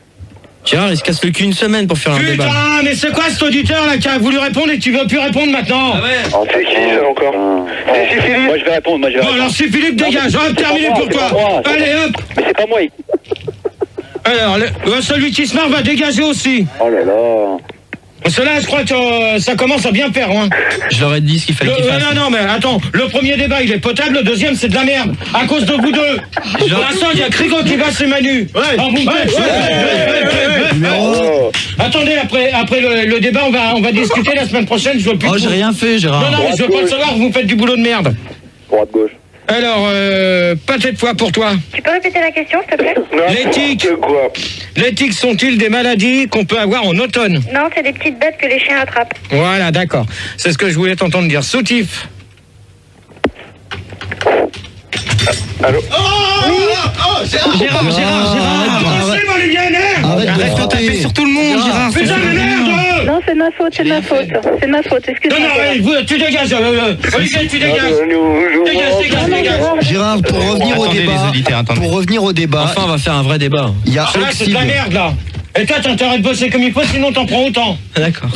Gérard, il se casse le cul une semaine pour faire un débat. Putain, mais c'est quoi cet auditeur là qui a voulu répondre et tu veux plus répondre maintenant? Ah ouais. C'est qui ça encore? C'est Philippe. Moi je vais répondre. Bon, alors si Philippe dégage, on va terminer pour toi. Allez hop. Mais c'est pas moi. Alors, celui qui se marre va dégager aussi. Oh là là. Cela, je crois que ça commence à bien faire, hein. Je leur ai dit ce qu'il fallait qu'il fasse. Non, mais attends, le premier débat, il est potable, le deuxième, c'est de la merde. À cause de vous deux. Pour l'instant, il y a Crigo qui va, c'est Manu. Attendez, après le débat, on va discuter la semaine prochaine. Je veux plus. Oh, j'ai rien fait, Gérard. Non, mais je veux pas le savoir, vous faites du boulot de merde. Droite-gauche. Alors, pâté de foie pour toi. Tu peux répéter la question, s'il te plaît? L'éthique sont-ils des maladies qu'on peut avoir en automne? Non, c'est des petites bêtes que les chiens attrapent. Voilà, d'accord. C'est ce que je voulais t'entendre dire. Soutif. Allô? Gérard. Arrête de taper sur tout le monde, Gérard. Putain, mais merde! Non, c'est de ma faute, c'est de ma faute, excuse-moi. Non, tu dégages, Olivier, tu dégages. Dégage. Gérard, pour revenir au débat, Enfin, on va faire un vrai débat. il y a Là, c'est de la merde, là. Et toi, t'as intérêt de bosser comme il faut, sinon t'en prends autant. D'accord.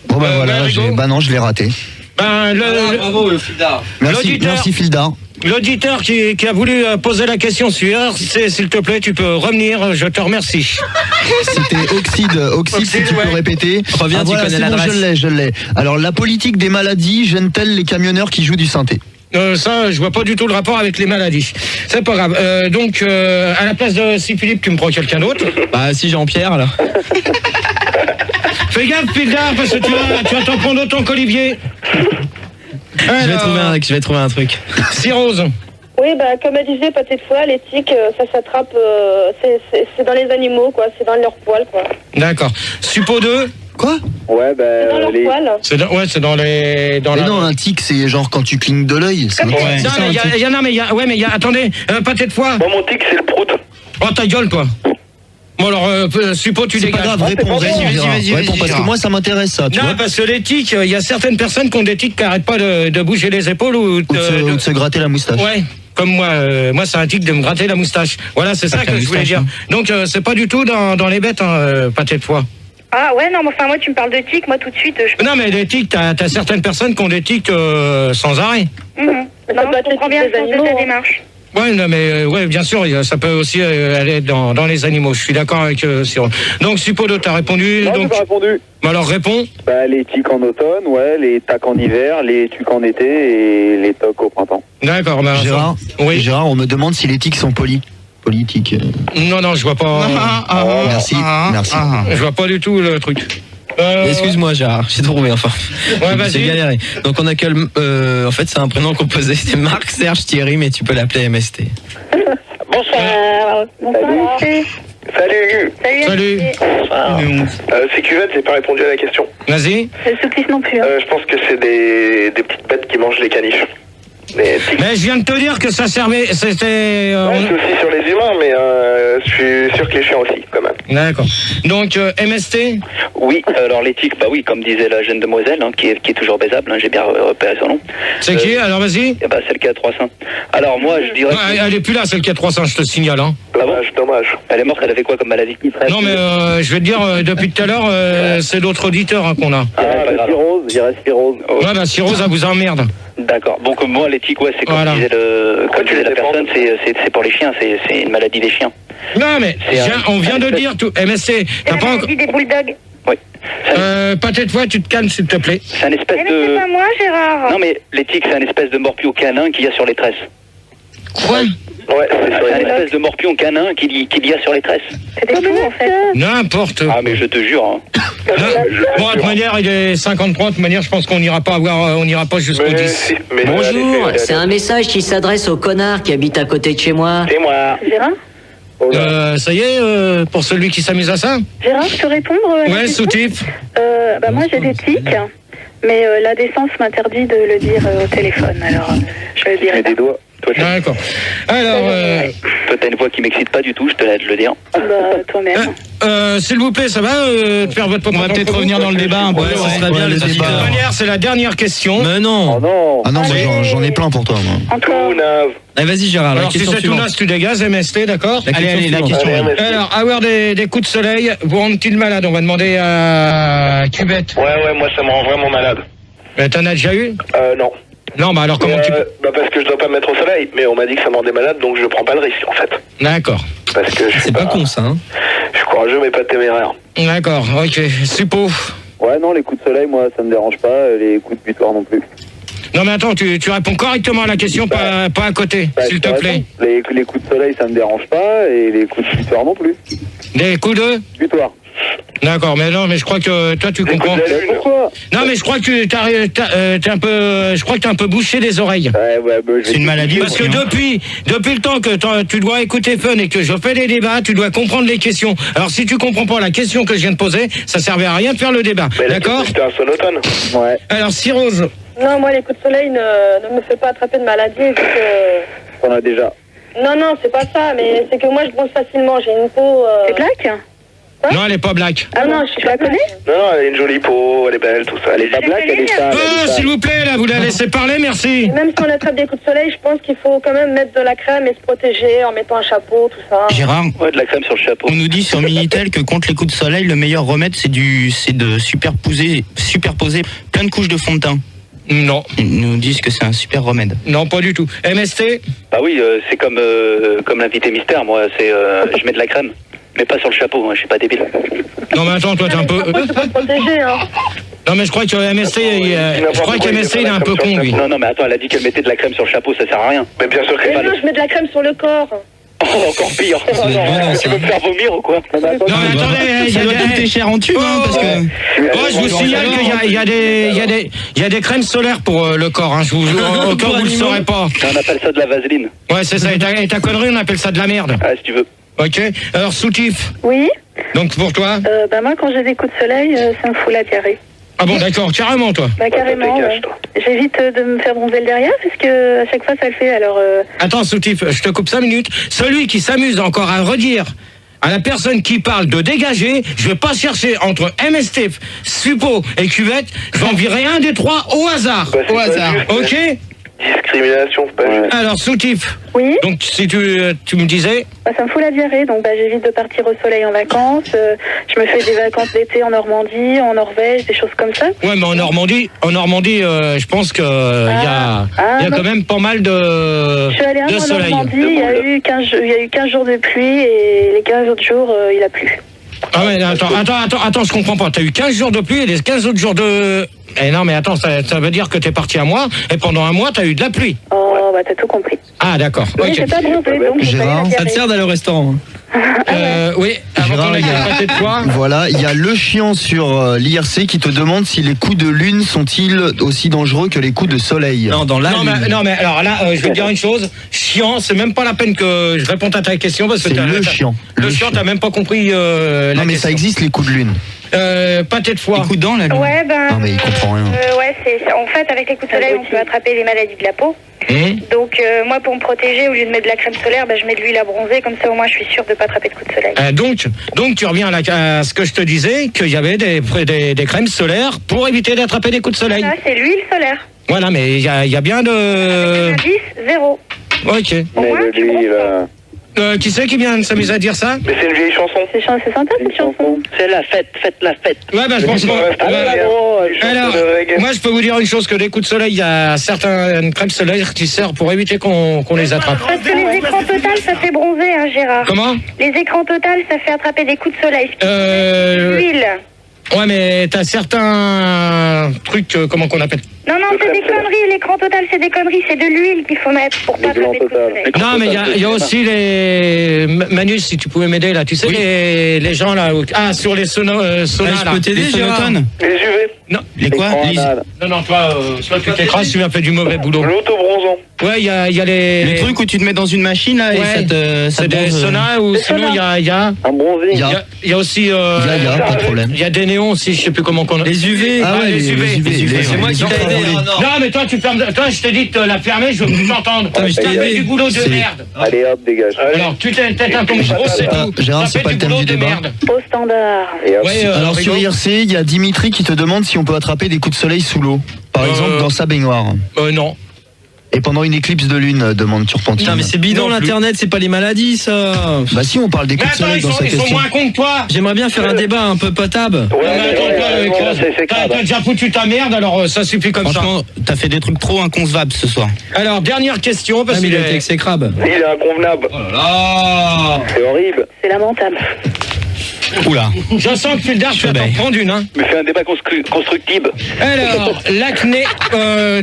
Bon bah voilà, je l'ai raté. Bravo, Fildar. Merci Fildar. L'auditeur qui a voulu poser la question suivante, c'est s'il te plaît, tu peux revenir, je te remercie. C'était Oxide, si tu peux répéter. Reviens, tu connais l'adresse. Bon, je l'ai. Alors, la politique des maladies gêne-t-elle les camionneurs qui jouent du synthé? Ça, je vois pas du tout le rapport avec les maladies. C'est pas grave. Donc, à la place de si Philippe, tu me prends quelqu'un d'autre. Bah, si Jean-Pierre, là. Fais gaffe, Fildar, parce que tu vas t'en prendre autant qu'Olivier. Je vais trouver un truc. Si Rose. Oui, bah, comme elle disait, pâté de foie, l'éthique, ça s'attrape, c'est dans les animaux, quoi, c'est dans leurs poils, quoi. D'accord. Suppo 2. Quoi? Ouais, bah. C'est dans leurs poils. C'est dans les. Non, un tic, c'est genre quand tu clignes de l'œil. Attendez, pâté de foie. Moi, mon tic, c'est le prout. Oh, ta gueule, toi. Bon, alors, Suppo, tu dégages. C'est pas grave, réponds, vas-y, réponds, parce que moi, ça m'intéresse, ça, tu vois. Non, parce que les tics, il y a certaines personnes qui ont des tics qui n'arrêtent pas de bouger les épaules ou de se gratter la moustache. Ouais. Comme moi, c'est un tic de me gratter la moustache. Voilà, c'est ça que je voulais dire. Donc, c'est pas du tout dans les bêtes, pâté de foie. Ah ouais, non, mais enfin, moi, tu me parles de tics, moi, tout de suite, Non, mais les tics, t'as certaines personnes qui ont des tics sans arrêt. Non, je comprends bien le sens de ta démarche. Ouais, non, mais ouais, bien sûr, ça peut aussi aller dans les animaux. Je suis d'accord avec Cyril. Donc, Suppodo, t'as répondu. Non, donc... j'ai pas répondu. Alors, réponds. Bah, les tics en automne, ouais, les tacs en hiver, les tucs en été et les tocs au printemps. D'accord, bah, Gérard, on me demande si les tics sont politiques. Non, je vois pas. Merci. Je vois pas du tout le truc. Excuse-moi, Gérard, j'ai trouvé enfin. Ouais, vas-y. J'ai galéré. Donc on a en fait, c'est un prénom composé. C'est Marc Serge Thierry, mais tu peux l'appeler MST. Bonsoir. Bonsoir. Salut. Salut. C'est Cuvette, j'ai pas répondu à la question. Vas-y. Le soutif non plus. Je pense que c'est des petites bêtes qui mangent les caniches. Mais je viens de te dire que ça servait, c'était... c'est aussi sur les humains, mais je suis sûr que les chiens aussi, quand même. D'accord. Donc, MST? Oui, alors l'éthique, bah oui, comme disait la jeune demoiselle, hein, qui est toujours baisable, hein, j'ai bien repéré son nom. C'est qui, alors vas-y? Bah, celle qui a 300. Alors moi, je dirais... Elle est plus là, celle qui a 300, je te signale. Hein. Dommage. Elle est morte, elle avait quoi comme maladie? Non, mais je vais te dire, depuis tout à l'heure, c'est d'autres auditeurs hein, qu'on a. Cirrhose. Ouais, bah cirrhose, ça vous emmerde. D'accord. Donc moi, l'éthique, ouais, c'est comme disait la personne, c'est pour les chiens, c'est une maladie des chiens. Non, mais on vient de dire tout. MSC, t'as pas encore... des bulldogs. Oui. Pas cette fois, tu te calmes, s'il te plaît. C'est un espèce Mais c'est pas moi, Gérard. Non, mais l'éthique, c'est un espèce de morpion canin qu'il y a sur les tresses. Quoi? Ouais, c'est un espèce de morpion canin qu'il y a sur les tresses. C'est des fous, en fait. N'importe. Ah, mais je te jure. Hein. Bon, de toute manière, il est 53. De toute manière, je pense qu'on n'ira pas jusqu'au 10. Bonjour, c'est un message qui s'adresse au connard qui habite à côté de chez moi. C'est moi. Gérard? Ça y est, pour celui qui s'amuse à ça? Gérard, je peux répondre? Ouais, soutif. Bah moi, j'ai des tics, mais la décence m'interdit de le dire au téléphone, alors je le dirai. Des doigts. D'accord. Alors, toi, t'as une voix qui m'excite pas du tout, je te laisse le dire. Bah, toi-même. S'il vous plaît, ça va faire votre... On va peut-être revenir dans le débat un peu. Ouais, ça serait bien, De toute manière, c'est la dernière question. Mais non. Ah non, moi j'en ai plein pour toi. Moi. Tout neuf. Allez, vas-y, Gérard. Alors, si c'est tout naze, tu dégages, MST, d'accord? Allez, la question. Alors, avoir des coups de soleil, vous rend-il malade? On va demander à Cubette. Ouais, moi ça me rend vraiment malade. T'en as déjà eu? Non. Non, bah alors comment tu... Bah parce que je dois pas me mettre au soleil, mais on m'a dit que ça me rendait malade, donc je prends pas le risque en fait. D'accord. Parce que c'est pas con ça, hein. Je suis courageux mais pas téméraire. D'accord, ok. Suppo. Ouais, non, les coups de soleil, moi, ça me dérange pas, les coups de butoir non plus. Non mais attends, tu réponds correctement à la question, pas à côté, s'il te plaît. Les coups de soleil, ça me dérange pas, et les coups de butoir non plus. Des coups de butoir. D'accord, mais non, mais je crois que toi tu comprends. Pourquoi? Non, mais je crois que t'es un peu, je crois que t'es un peu bouché des oreilles. Ouais, c'est une maladie. Parce que depuis le temps que tu dois écouter Fun et que je fais des débats, tu dois comprendre les questions. Alors si tu comprends pas la question que je viens de poser, ça servait à rien de faire le débat. D'accord? C'était un sonotone. Ouais. Alors, Cirrhose. Non, moi, les coups de soleil ne me fait pas attraper de maladie, vu que... On a déjà. Non, c'est pas ça, mais c'est que moi, je bronze facilement. J'ai une peau... C'est black? Non, elle est pas black. Ah non, je la connais? Non, elle a une jolie peau, elle est belle, tout ça. Elle est pas black, elle est sale. Ah, s'il vous plaît, là, vous la laissez parler, merci. Même si on attrape des coups de soleil, je pense qu'il faut quand même mettre de la crème et se protéger en mettant un chapeau, tout ça. Gérard, Ouais, de la crème sur le chapeau. on nous dit sur Minitel que contre les coups de soleil, le meilleur remède, c'est de superposer plein de couches de fond de teint. Non. Ils nous disent que c'est un super remède. Non, pas du tout. MST? Bah oui, c'est comme l'invité mystère, moi, je mets de la crème. Mais pas sur le chapeau, hein, je suis pas débile. Non mais attends, toi t'es un peu... Protéger, hein. Non mais je crois que MST, il est un peu con, lui. Non, mais attends, elle a dit qu'elle mettait de la crème sur le chapeau, ça sert à rien. Mais bien sûr que Mais non, je mets de la crème sur le corps. Oh, encore pire. Tu veux me faire vomir ou quoi? Non mais attendez, Ça doit coûter cher en tube, hein, parce que... je vous signale qu'il y a des crèmes solaires pour le corps, hein. Au cas où vous le saurez pas. On appelle ça de la vaseline. Ouais, c'est ça, et ta connerie, on appelle ça de la merde. Ah, si tu veux. Ok, alors soutif. Oui. Donc pour toi? Bah moi, quand j'ai des coups de soleil, ça me fout la diarrhée. Ah bon, d'accord, carrément toi? Bah carrément, ouais. J'évite de me faire bronzer le derrière, parce que à chaque fois, ça le fait, alors... Attends, soutif, je te coupe 5 minutes. Celui qui s'amuse encore à redire à la personne qui parle de dégager, je vais pas chercher entre MST, Suppo et Cuvette, je vais en virer un des trois au hasard. Au hasard. Ok? Discrimination, c'est pas juste. Alors, soutif. Oui. Donc, si tu me disais... Bah, ça me fout la diarrhée, donc j'évite de partir au soleil en vacances. Je me fais des vacances d'été en Normandie, en Norvège, des choses comme ça. Ouais, mais en Normandie, je pense que il y a quand même pas mal de Je suis allée de en soleil. Normandie, il y a eu 15 jours de pluie et les 15 autres jours, il a plu. Ah ouais, attends, je comprends pas. T'as eu 15 jours de pluie et les 15 autres jours de... Eh non, mais attends, ça veut dire que t'es parti un mois et pendant un mois, t'as eu de la pluie. Oh, bah t'as tout compris. Ah, d'accord. Oui, Ok. j'ai pas bronzé, donc j'ai pas eu la Ça te diarrhée. sert d'aller au restaurant. Oui, Gérard, voilà, il y a le chiant sur l'IRC qui te demande si les coups de lune sont-ils aussi dangereux que les coups de soleil. Non, dans la lune. Non, mais alors là, je vais te dire une chose. Chiant, c'est même pas la peine que je réponde à ta question parce que c'est le chiant. Le chiant, t'as même pas compris la non, mais question. ça existe les coups de lune. Pâté de foie. Les coups de dents, la lune. Ouais, Non, mais il comprend rien. Ouais, en fait, avec les coups de soleil, on peut attraper les maladies de la peau. Donc, moi, pour me protéger, au lieu de mettre de la crème solaire, je mets de l'huile à bronzer. Comme ça, au moins, je suis sûre de ne pas attraper de coups de soleil. Donc, tu reviens à ce que je te disais, qu'il y avait des crèmes solaires pour éviter d'attraper des coups de soleil. Ah, c'est l'huile solaire. Voilà, mais il y a bien de... Avec un 10, 0. Ok. Mais l'huile... Qui c'est qui vient de s'amuser à dire ça? Mais c'est une vieille chanson. C'est sympa cette chanson. C'est la fête, faites la fête. Ouais, je pense pas. Alors, moi je peux vous dire une chose, que les coups de soleil, il y a certaines crèmes solaires qui servent pour éviter qu'on les attrape. Parce que les écrans total, ça fait bronzer, hein, Gérard. Comment? Les écrans total, ça fait attraper des coups de soleil. L'huile. Ouais, mais t'as certains trucs, comment qu'on appelle? Non, c'est des conneries. L'écran total, c'est des conneries. C'est de l'huile qu'il faut mettre pour pas attraper de coups de soleil. Non, mais il y a aussi les... Manus, si tu pouvais m'aider, là. Tu sais, les gens, là... sur les saunas, là. Je peux t'aider, Gérard. Les UV. Non. Les quoi? Non, toi, tu t'écrases, tu as fait du mauvais boulot. L'autobronzant. Ouais, il y a les... Les trucs où tu te mets dans une machine, là, et c'est des saunas, ou sinon, il y a... Un bronzing. Il y a aussi... pas de problème. Il y a des néons aussi, je sais plus comment qu'on... Les UV. Ah ouais, les UV. C'est moi qui t'ai aidé. Non, mais toi, tu fermes... Toi, je t'ai dit de la fermer, je veux plus t'entendre. Je t'ai aidé. Du boulot de merde. Allez, hop, dégage. Alors, tu t'es un ton gros, c'est tout. Gérard, c'est pas le thème du débat. Au standard. Alors sur IRC, il y a Dimitri qui te demande si on peut attraper des coups de soleil sous l'eau. Par exemple, dans sa baignoire. Non. Et pendant une éclipse de lune, demande Turpentine. Putain, mais c'est bidon l'internet, c'est pas les maladies, ça. Bah si, on parle des coups de soleil dans sa question. Ils sont moins cons que toi. J'aimerais bien faire un débat un peu potable. T'as déjà foutu ta merde, alors ça suffit comme ça. Franchement, t'as fait des trucs trop inconcevables ce soir. Alors, dernière question, parce qu'il est exécrable. Il est inconvenable. Oh là là. C'est horrible. C'est lamentable. Oula. Je sens que tu vas t'en prendre une, hein. Mais fais un débat constructible. Alors, l'acné,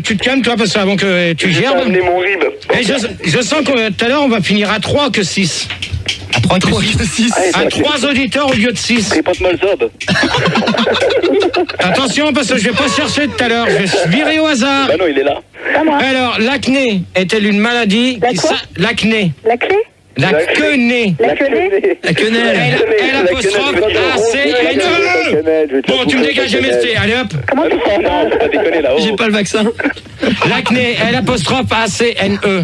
tu te calmes, toi, parce que avant que tu gerbes. J'ai amené mon rib. Et je sens que tout à l'heure, on va finir à 3 que 6. À 3 que 6. À 3 auditeurs au lieu de 6. Tripote Molzob. Attention, parce que je vais pas chercher tout à l'heure. Je vais virer au hasard. Bah non, il est là. Alors, l'acné est-elle une maladie? L'acné. La clé? La quenée. La quenée? La quenelle. L apostrophe A-C-N-E. Bon, tu me dégages MST. Allez hop. Comment tu fais ça? Faut pas déconner là-haut. J'ai pas le vaccin. L'acné, L apostrophe A-C-N-E.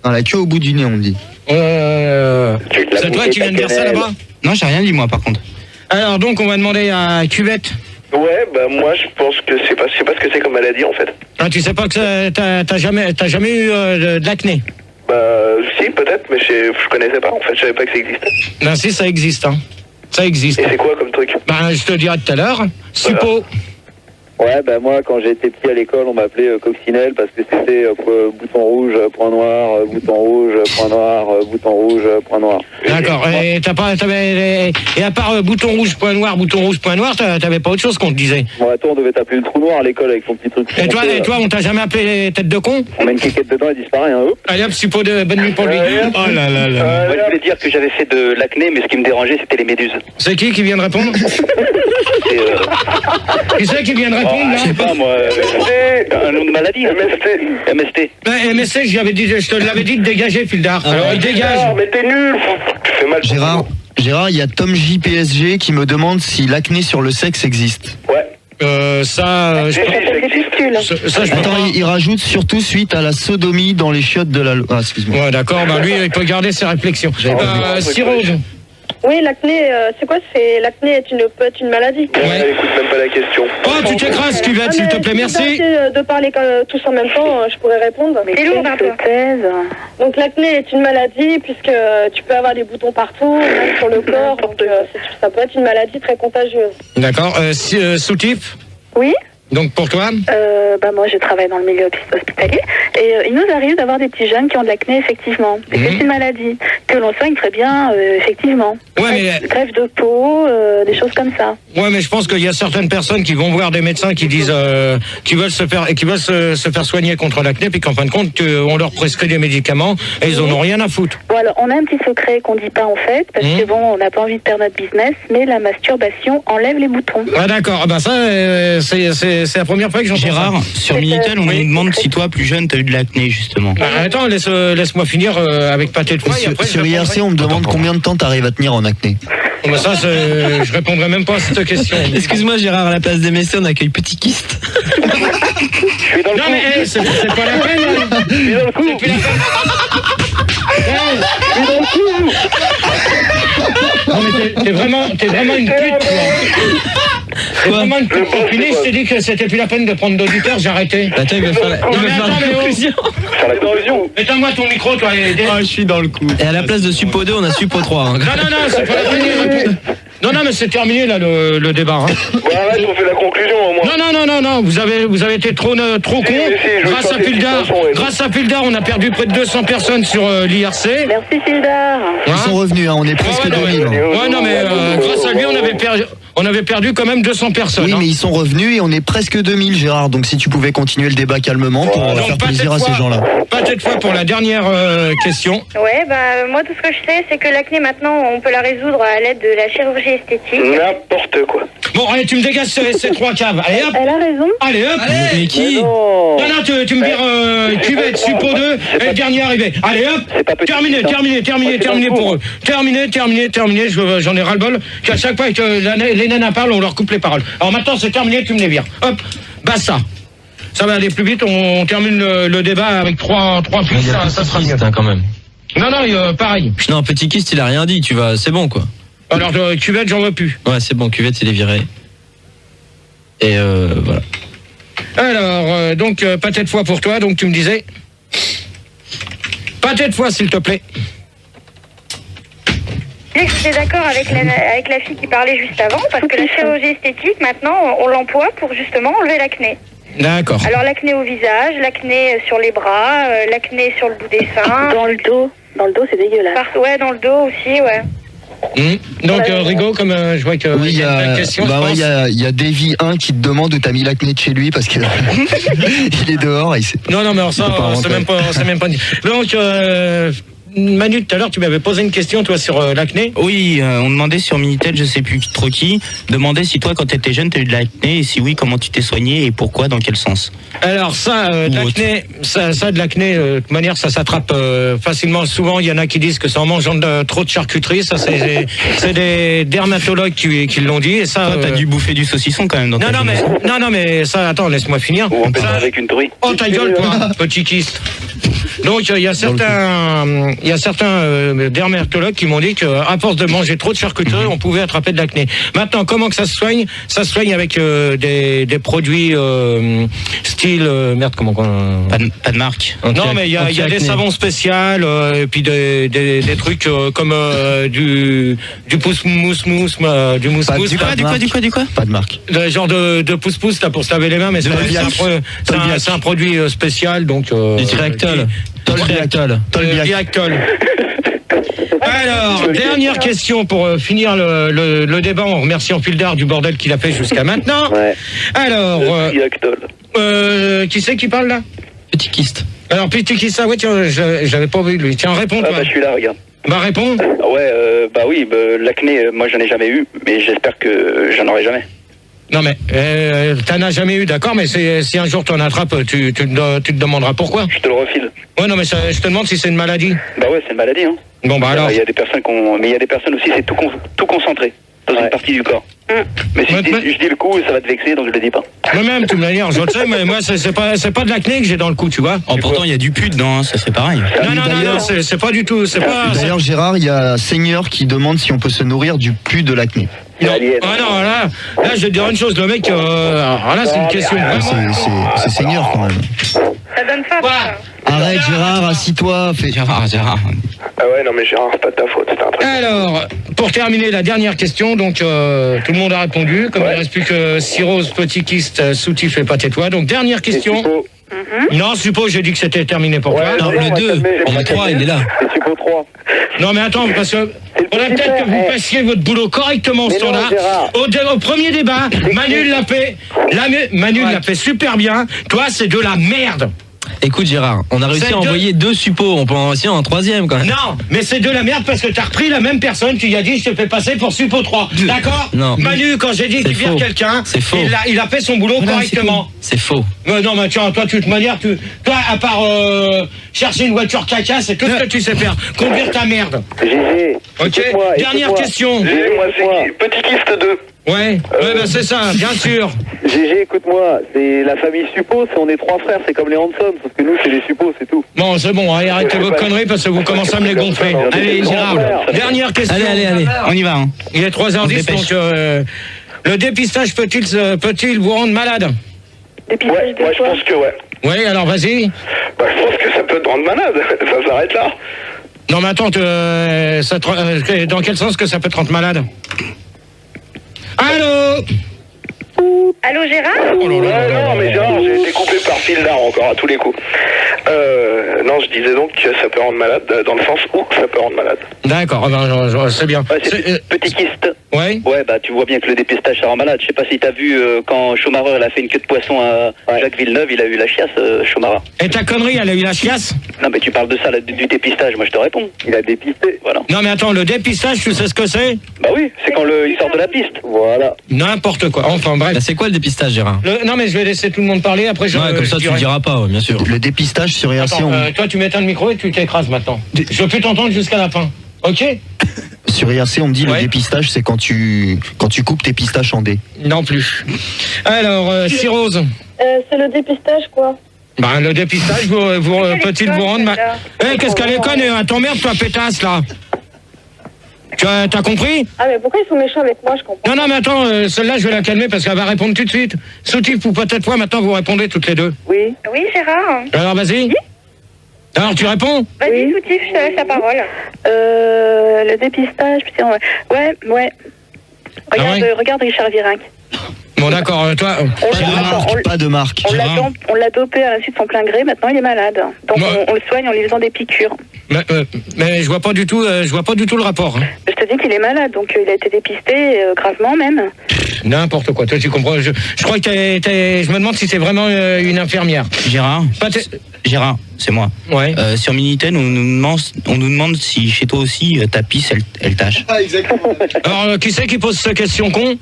Dans la queue au bout du nez, on dit. C'est toi qui viens de dire ça là-bas? Non, j'ai rien dit moi par contre. Alors donc on va demander à Cuvette. Ouais, bah moi je pense que c'est pas ce que c'est comme maladie en fait. Ah, tu sais pas que t'as jamais eu de l'acné? Bah si peut-être, mais je connaissais pas en fait, je savais pas que ça existait. Ben si, ça existe, hein. Ça existe. Et c'est quoi comme truc? Ben je te dirai tout à l'heure. Suppo. Ouais, bah moi quand j'étais petit à l'école, on m'appelait coccinelle parce que c'était bouton rouge, point noir, bouton rouge, point noir, bouton rouge, point noir. D'accord. Et à part bouton rouge, point noir, t'avais pas autre chose qu'on te disait? Bon, toi on devait t'appeler le trou noir à l'école avec ton petit truc. Et toi, on t'a jamais appelé tête de con? On met une quiquette dedans et disparaît, hein. Allez hop, Suppo, bonne nuit pour lui. Oh là là là. Moi, je voulais dire que j'avais fait de l'acné, mais ce qui me dérangeait, c'était les méduses. C'est qui vient de répondre? Qui c'est qui vient de répondre? Je sais pas moi. Un nom de maladie. MST. MST, je te l'avais dit de dégager, Fildar. Alors il dégage. Mais t'es nul. Tu fais mal. Gérard, il y a Tom J PSG qui me demande si l'acné sur le sexe existe. Ouais. Ça, je Attends, il rajoute surtout suite à la sodomie dans les chiottes de la... Ah, excuse-moi. Ouais, d'accord, bah lui, il peut garder ses réflexions. Cyrose. Oui, l'acné, c'est quoi? L'acné peut être une maladie. Ouais, écoute même pas la question. Oh, tu t'écrases, Cuvette, s'il te plaît, merci. De parler tous en même temps, je pourrais répondre. C'est lourd, un peu. Donc l'acné est une maladie puisque tu peux avoir des boutons partout, même sur le corps. Donc ça peut être une maladie très contagieuse. D'accord. Soutif? Oui. Donc pour toi Moi je travaille dans le milieu hospitalier et il nous arrive d'avoir des petits jeunes qui ont de l'acné effectivement. C'est une maladie que l'on soigne très bien effectivement. Greffe de peau, des choses comme ça. Ouais, mais je pense qu'il y a certaines personnes qui vont voir des médecins qui disent qui veulent se faire soigner contre l'acné, puis qu'en fin de compte on leur prescrit des médicaments et ils en ont rien à foutre. Bon alors on a un petit secret qu'on dit pas en fait parce que bon on n'a pas envie de perdre notre business, mais la masturbation enlève les boutons. Ah d'accord, ça c'est la première fois que j'entends ça. Gérard, sur Minitel, on nous demande si toi, plus jeune, t'as eu de l'acné, justement. Attends, laisse-moi finir avec Pâté de Foie. Sur IRC, on me demande combien de temps t'arrives à tenir en acné. Ça, je répondrai même pas à cette question. Excuse-moi Gérard, à la place des messieurs, on accueille Petit Kyste. Je suis dans le coup. Non mais c'est pas la peine. Je suis dans le coup. Je suis dans le coup. Non mais t'es vraiment une pute, toi. C'est vraiment une pute. Pour finir, je t'ai dit que c'était plus la peine de prendre d'auditeurs, j'ai arrêté. Attends, il veut faire la conclusion. Faire la conclusion. Éteins-moi ton micro, toi. Je suis dans le coup. Et à la place de Suppo 2, on a Suppo 3. Non, c'est pas la peine. Non, mais c'est terminé là le débat. Arrête, on fait la conclusion au moins. Non, vous avez été trop con. Grâce à Pildar, on a perdu près de 200 personnes sur l'IRC. Merci Pildar. Ils sont revenus, on est presque 2000. Ouais, non, mais grâce à lui, on avait perdu quand même 200 personnes. Oui, mais ils sont revenus et on est presque 2000, Gérard. Donc si tu pouvais continuer le débat calmement pour faire plaisir à ces gens-là. Peut-être fois pour la dernière question. Ouais, moi tout ce que je sais, c'est que l'acné maintenant, on peut la résoudre à l'aide de la chirurgie esthétique. N'importe quoi. Bon, allez, tu me dégages ces trois caves. Allez, hop. Elle a raison. Allez, hop. Mais qui? Non, tu me vires cuvette, Suppo 2 et le dernier arrivé. Allez, hop. Terminé pour eux. Terminé. J'en ai ras-le-bol. Qu'à chaque fois que les nanas parlent, on leur coupe les paroles. Alors maintenant, c'est terminé, tu me les vires. Hop. Basta. Ça va aller plus vite, on termine le débat avec trois filles, ça sera mieux. Quand même. Non, pareil. Non, Petit Kyste, il a rien dit, c'est bon quoi. Alors, cuvette, j'en veux plus. Ouais, c'est bon, cuvette, il est viré. Et voilà. Alors, donc, Pâté de Foie pour toi, donc tu me disais. Pâté de Foie, s'il te plaît. J'étais d'accord avec la fille qui parlait juste avant, parce que la chirurgie esthétique, maintenant, on l'emploie pour justement enlever l'acné. D'accord. Alors l'acné au visage, l'acné sur les bras, l'acné sur le bout des seins. Dans le dos. Dans le dos, c'est dégueulasse. Ouais, dans le dos aussi, ouais. Donc Rigaud, comme je vois que oui, il y a question, il y a Davy 1 qui te demande où t'as mis l'acné de chez lui parce qu'il il est dehors et non mais alors ça c'est même pas dit. Donc Manu, tout à l'heure, tu m'avais posé une question, toi, sur l'acné. Oui, on demandait sur Minitel, je sais plus trop qui, demandait si toi, quand t'étais jeune, t'as eu de l'acné, et si oui, comment tu t'es soigné, et pourquoi, dans quel sens? Alors ça, l'acné, de l'acné, de toute manière, ça s'attrape facilement. Souvent, il y en a qui disent que c'est en mangeant trop de charcuterie. Ça, c'est des dermatologues qui l'ont dit. Et ça, t'as dû bouffer du saucisson quand même dans ta jeunesse. Non, mais ça, attends, laisse-moi finir. On peut avec une truie. Oh, ta gueule, toi, petit kyste. Donc il y a certains dermatologues qui m'ont dit qu'à force de manger trop de charcuterie, on pouvait attraper de l'acné. Maintenant, comment que ça se soigne? Ça se soigne avec des produits style merde, comment pas de marque. Non, mais il y a des savons spéciaux et puis des trucs comme du pouce-mousse, du mousse-mousse. Du quoi? Pas de marque. Genre de pouce-pouce là pour se laver les mains, mais c'est un produit spécial, donc du Triactol. Tolbiactol. Alors, dernière question pour finir le débat en remerciant Pildar du bordel qu'il a fait jusqu'à maintenant. Ouais. Alors, qui c'est qui parle là? Petit Kyste. Alors, Petit Kyste, ouais, tiens, j'avais pas vu lui. Tiens, réponds toi. Je suis là, regarde. Bah, réponds. Oui, l'acné, moi j'en ai jamais eu, mais j'espère que j'en aurai jamais. Non mais t'en as jamais eu, d'accord, mais si un jour t'en attrapes, tu te demanderas pourquoi. Je te le refile. Ouais, non mais je te demande si c'est une maladie. Bah ouais, c'est une maladie, hein. Bon bah alors. Il y a des personnes mais il y a des personnes aussi, c'est tout concentré dans une partie du corps. Mais si je dis le coup, ça va te vexer, donc je le dis pas. Moi-même, tu me l'as dit, je le sais, mais moi c'est pas de l'acné que j'ai dans le cou, tu vois. Pourtant il y a du pus dedans, hein, ça fait pareil. Non, c'est pas du tout, c'est pas. D'ailleurs Gérard, il y a Seigneur qui demande si on peut se nourrir du pus de l'acné. Non, là, je vais te dire une chose, le mec, là, c'est une question. C'est Seigneur quand même. Ça donne faim. Arrête Gérard, assis-toi. Gérard. Ah ouais, non mais Gérard, c'est pas de ta faute, c'est un truc. Alors, pour terminer, la dernière question. Donc, tout le monde a répondu. Comme il ne reste plus que cirrhose, petit kyste, soutif et pâté-toi. Donc, dernière question. Non, suppose, j'ai dit que c'était terminé pour toi. Non, le 2, le 3, il est là. C'est suppos 3. Non, mais attends, parce que faudrait peut-être que vous fassiez votre boulot correctement au standard. Au premier débat, Manu l'a fait. Manu l'a fait super bien. Toi, c'est de la merde. Écoute Gérard, on a réussi à envoyer 2 suppos, on peut en envoyer un 3e quand même. Non, mais c'est de la merde parce que t'as repris la même personne, tu lui as dit je te fais passer pour suppo 3. D'accord? Non. Manu, quand j'ai dit qu'il vire quelqu'un, il a fait son boulot correctement. C'est faux. Non, mais tiens, toi, de toute manière, toi, à part chercher une voiture caca, c'est tout ce que tu sais faire. Conduire ta merde. GG. Ok, dernière question. Moi, c'est Petit Kyste 2. Ouais, bah c'est ça, bien sûr. GG, écoute-moi, c'est la famille Suppo, on est 3 frères, c'est comme les Hanson, sauf que nous, c'est les Suppos, c'est tout. Bon, c'est bon, allez, arrêtez vos conneries parce que vous commencez à me les gonfler. Allez, Gérard, dernière question. Allez, on y va. Hein. Il est 3h10, donc le dépistage peut-il vous rendre malade? Ouais, je pense que ouais. Oui, alors vas-y. Bah, je pense que ça peut te rendre malade, ça s'arrête là. Non, mais attends, dans quel sens que ça peut te rendre malade? Allô? Allô, Gérard? Oh là là, non, mais Gérard, j'ai été coupé par fil d'art encore à tous les coups. Non, je disais donc que ça peut rendre malade, dans le sens où ça peut rendre malade. D'accord, c'est bien. Ouais, petit kyste. Ouais. Ouais, bah tu vois bien que le dépistage ça rend malade. Je sais pas si t'as vu quand Schumacher elle a fait une queue de poisson à Jacques Villeneuve, il a eu la chiasse, Schumacher. Et ta connerie, elle a eu la chiasse? Non, mais tu parles de ça, là, du dépistage, moi je te réponds. Il a dépisté, voilà. Non, mais attends, le dépistage, tu sais ce que c'est? Bah oui, c'est quand il sort de la piste. Voilà. N'importe quoi. Enfin, bref. Bah, c'est quoi le dépistage, Gérard? Non, mais je vais laisser tout le monde parler, après je... Ouais, comme ça tu ne diras pas, bien sûr. Le dépistage sur IRC, toi, tu m'éteins le micro et tu t'écrases maintenant. Je veux plus t'entendre jusqu'à la fin. Ok? Sur IRC, on me dit le dépistage, c'est quand tu coupes tes pistaches en dés. Non plus. Alors, Cirrhose. C'est le dépistage, quoi. Bah, le dépistage, peut-il vous rendre malade? Qu'est-ce qu'elle est conne, elle t'emmerde, toi, pétasse, là. T'as compris? Ah, mais pourquoi ils sont méchants avec moi, je comprends. Non, mais attends, celle-là, je vais la calmer parce qu'elle va répondre tout de suite. Soutif ou peut-être toi, maintenant, vous répondez toutes les deux. Oui. Oui, Gérard. Alors, vas-y. Oui. Alors, tu réponds? Vas-y, Soutif, je te laisse la parole. Le dépistage, putain, ouais. Regarde Richard Virenque. Bon, d'accord, toi... Pas de marque. On l'a dopé à la suite de son plein gré, maintenant il est malade. Donc on le soigne en lui faisant des piqûres. Mais je vois pas du tout le rapport. Hein. Je te dis qu'il est malade, donc il a été dépisté, gravement même. N'importe quoi, toi tu comprends. Je crois que je me demande si c'est vraiment une infirmière. Gérard, c'est moi. Ouais. Sur Minitel, on nous demande si chez toi aussi ta pisse elle tâche. Ah, exactement. Alors qui c'est qui pose cette question con?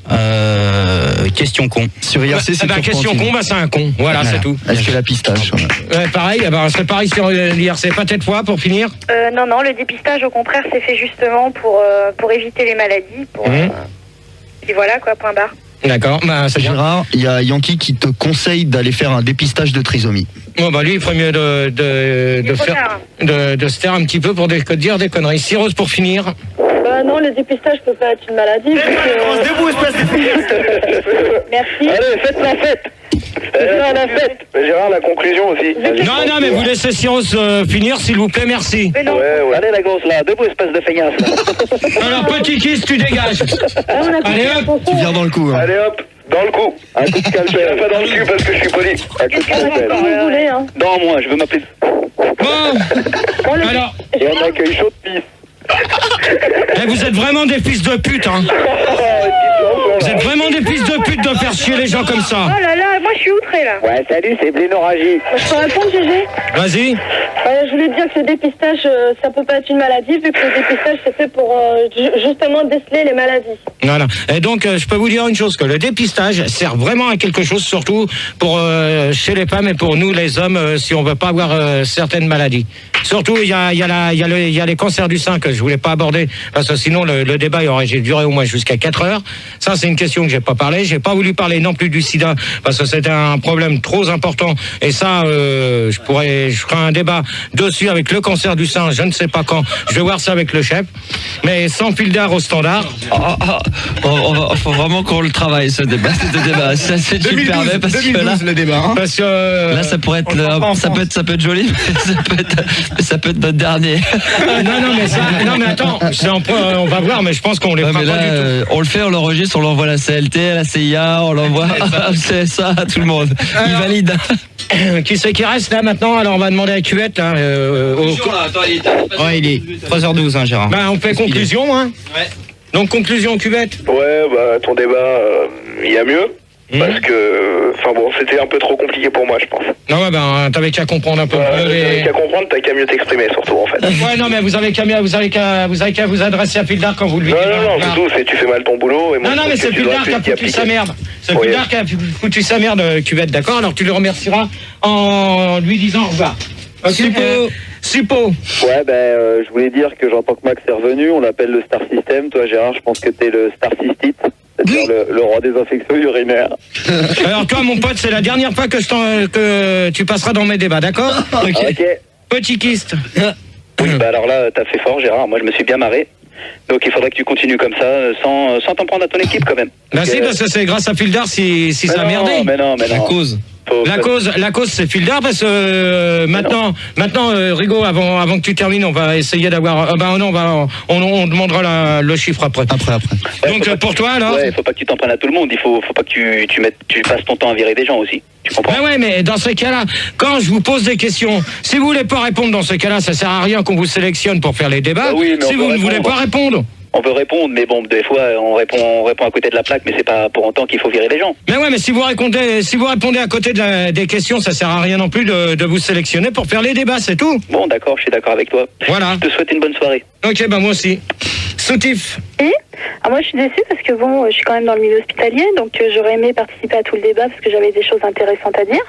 Question con. Sur IRC, c'est question con, c'est un con. Voilà, c'est tout. Est-ce que la pistache? Pareil, c'est pareil sur l'IRC. Pas tête fois pour finir? Non, le dépistage au contraire c'est fait justement pour éviter les maladies. Et voilà quoi, point barre. D'accord, bah c'est Gérard, il y a Yankee qui te conseille d'aller faire un dépistage de trisomie. Bon bah lui il ferait mieux de se taire un petit peu pour dire des conneries. Cirrhose pour finir. Non, le dépistage peut pas être une maladie. On se debout, espèce de... Merci. Allez, faites la fête. Gérard, la conclusion aussi. Non, mais vous laissez Cirrhose finir, s'il vous plaît, merci. Ouais. Allez la grosse là, debout espèce de feignasse là. Alors petit kiss, tu dégages. Allez hop. Tu viens dans le coup. Hein. Allez hop, dans le coup. Un coup de calpère. Pas dans le cul parce que je suis poli. Qu'est-ce que vous voulez, hein? Non, moi, je veux m'appeler... Bon. Alors. Et un accueil chaud de pisse. Vous êtes vraiment des fils de pute, hein. Vous êtes vraiment des fils de pute de faire chier les gens comme ça. Oh là là, moi je suis outré là. Ouais, salut, c'est Blénoragie. Je peux répondre, Gégé? Vas-y. Je voulais dire que le dépistage, ça peut pas être une maladie, vu que le dépistage c'est fait pour justement déceler les maladies. Voilà. Et donc, je peux vous dire une chose, que le dépistage sert vraiment à quelque chose, surtout pour chez les femmes et pour nous les hommes, si on veut pas avoir certaines maladies. Surtout, il y a les cancers du sein que je voulais pas aborder, parce que sinon le débat aurait duré au moins jusqu'à 4 heures. Ça, c'est une question que j'ai pas parlé. J'ai pas voulu parler non plus du sida, parce que c'était un problème trop important. Et ça, je ferai un débat dessus avec le cancer du sein, je ne sais pas quand. Je vais voir ça avec le chef. Mais sans fil d'art au standard. Faut vraiment qu'on le travaille, ce débat. Ça, c'est super permet parce 2012, que là, le débat. Hein. Parce que, là, ça pourrait être, ça peut être joli, mais ça peut être notre dernier. non, mais attends, on va voir, mais je pense qu'on les fera pas du tout. On le fait, on l'enregistre, on l'envoie à la CLT, à la CIA, on l'envoie au CSA, à tout le monde. Il valide. Qui c'est qui reste là maintenant? Alors on va demander à Cuvette là. Il est 3h12, hein, Gérard. On fait conclusion, hein. Ouais. Donc conclusion, Cuvette. Ouais, ton débat, il y a mieux. Parce que, c'était un peu trop compliqué pour moi, je pense. Non, t'avais qu'à comprendre un peu. T'avais qu'à comprendre, t'as qu'à mieux t'exprimer, surtout, en fait. Ouais, non, mais vous avez qu'à vous adresser à Fildar quand vous le dites. Non, surtout, tu fais mal ton boulot. Et moi, non, mais c'est Fildar qui a foutu sa merde. C'est Fildar qui a foutu sa merde, Cuvette, d'accord? Alors tu le remercieras en lui disant au revoir. Okay. Suppo. Ouais, je voulais dire que j'entends que Max est revenu, on l'appelle le Star System. Toi, Gérard, je pense que t'es le Star Cystite. C'est-à-dire le roi des infections urinaires. Alors toi, mon pote, c'est la dernière fois que tu passeras dans mes débats, d'accord? Ok. Petit kyste. Oui, alors là, t'as fait fort, Gérard. Moi, je me suis bien marré. Donc, il faudrait que tu continues comme ça, sans t'en prendre à ton équipe, quand même. Parce que c'est grâce à Fildar si ça a merdé. Mais non. La cause. La cause, c'est Fildar parce que maintenant, Rigaud, avant que tu termines, on va essayer d'avoir. On demandera le chiffre après. Ouais, donc pour toi, alors. Ouais, faut pas que tu t'en prennes à tout le monde. Il faut pas que tu passes ton temps à virer des gens aussi. Tu comprends? Ouais, mais dans ces cas-là, quand je vous pose des questions, si vous voulez pas répondre dans ces cas-là, ça sert à rien qu'on vous sélectionne pour faire les débats. Si vous ne voulez pas répondre. On veut répondre, mais bon, des fois, on répond à côté de la plaque, mais c'est pas pour autant qu'il faut virer les gens. Mais si vous répondez à côté des questions, ça sert à rien non plus de vous sélectionner pour faire les débats, c'est tout. Bon, d'accord, je suis d'accord avec toi. Voilà. Je te souhaite une bonne soirée. Ok, moi aussi. Soutif. Moi, je suis déçue parce que je suis quand même dans le milieu hospitalier, donc j'aurais aimé participer à tout le débat parce que j'avais des choses intéressantes à dire.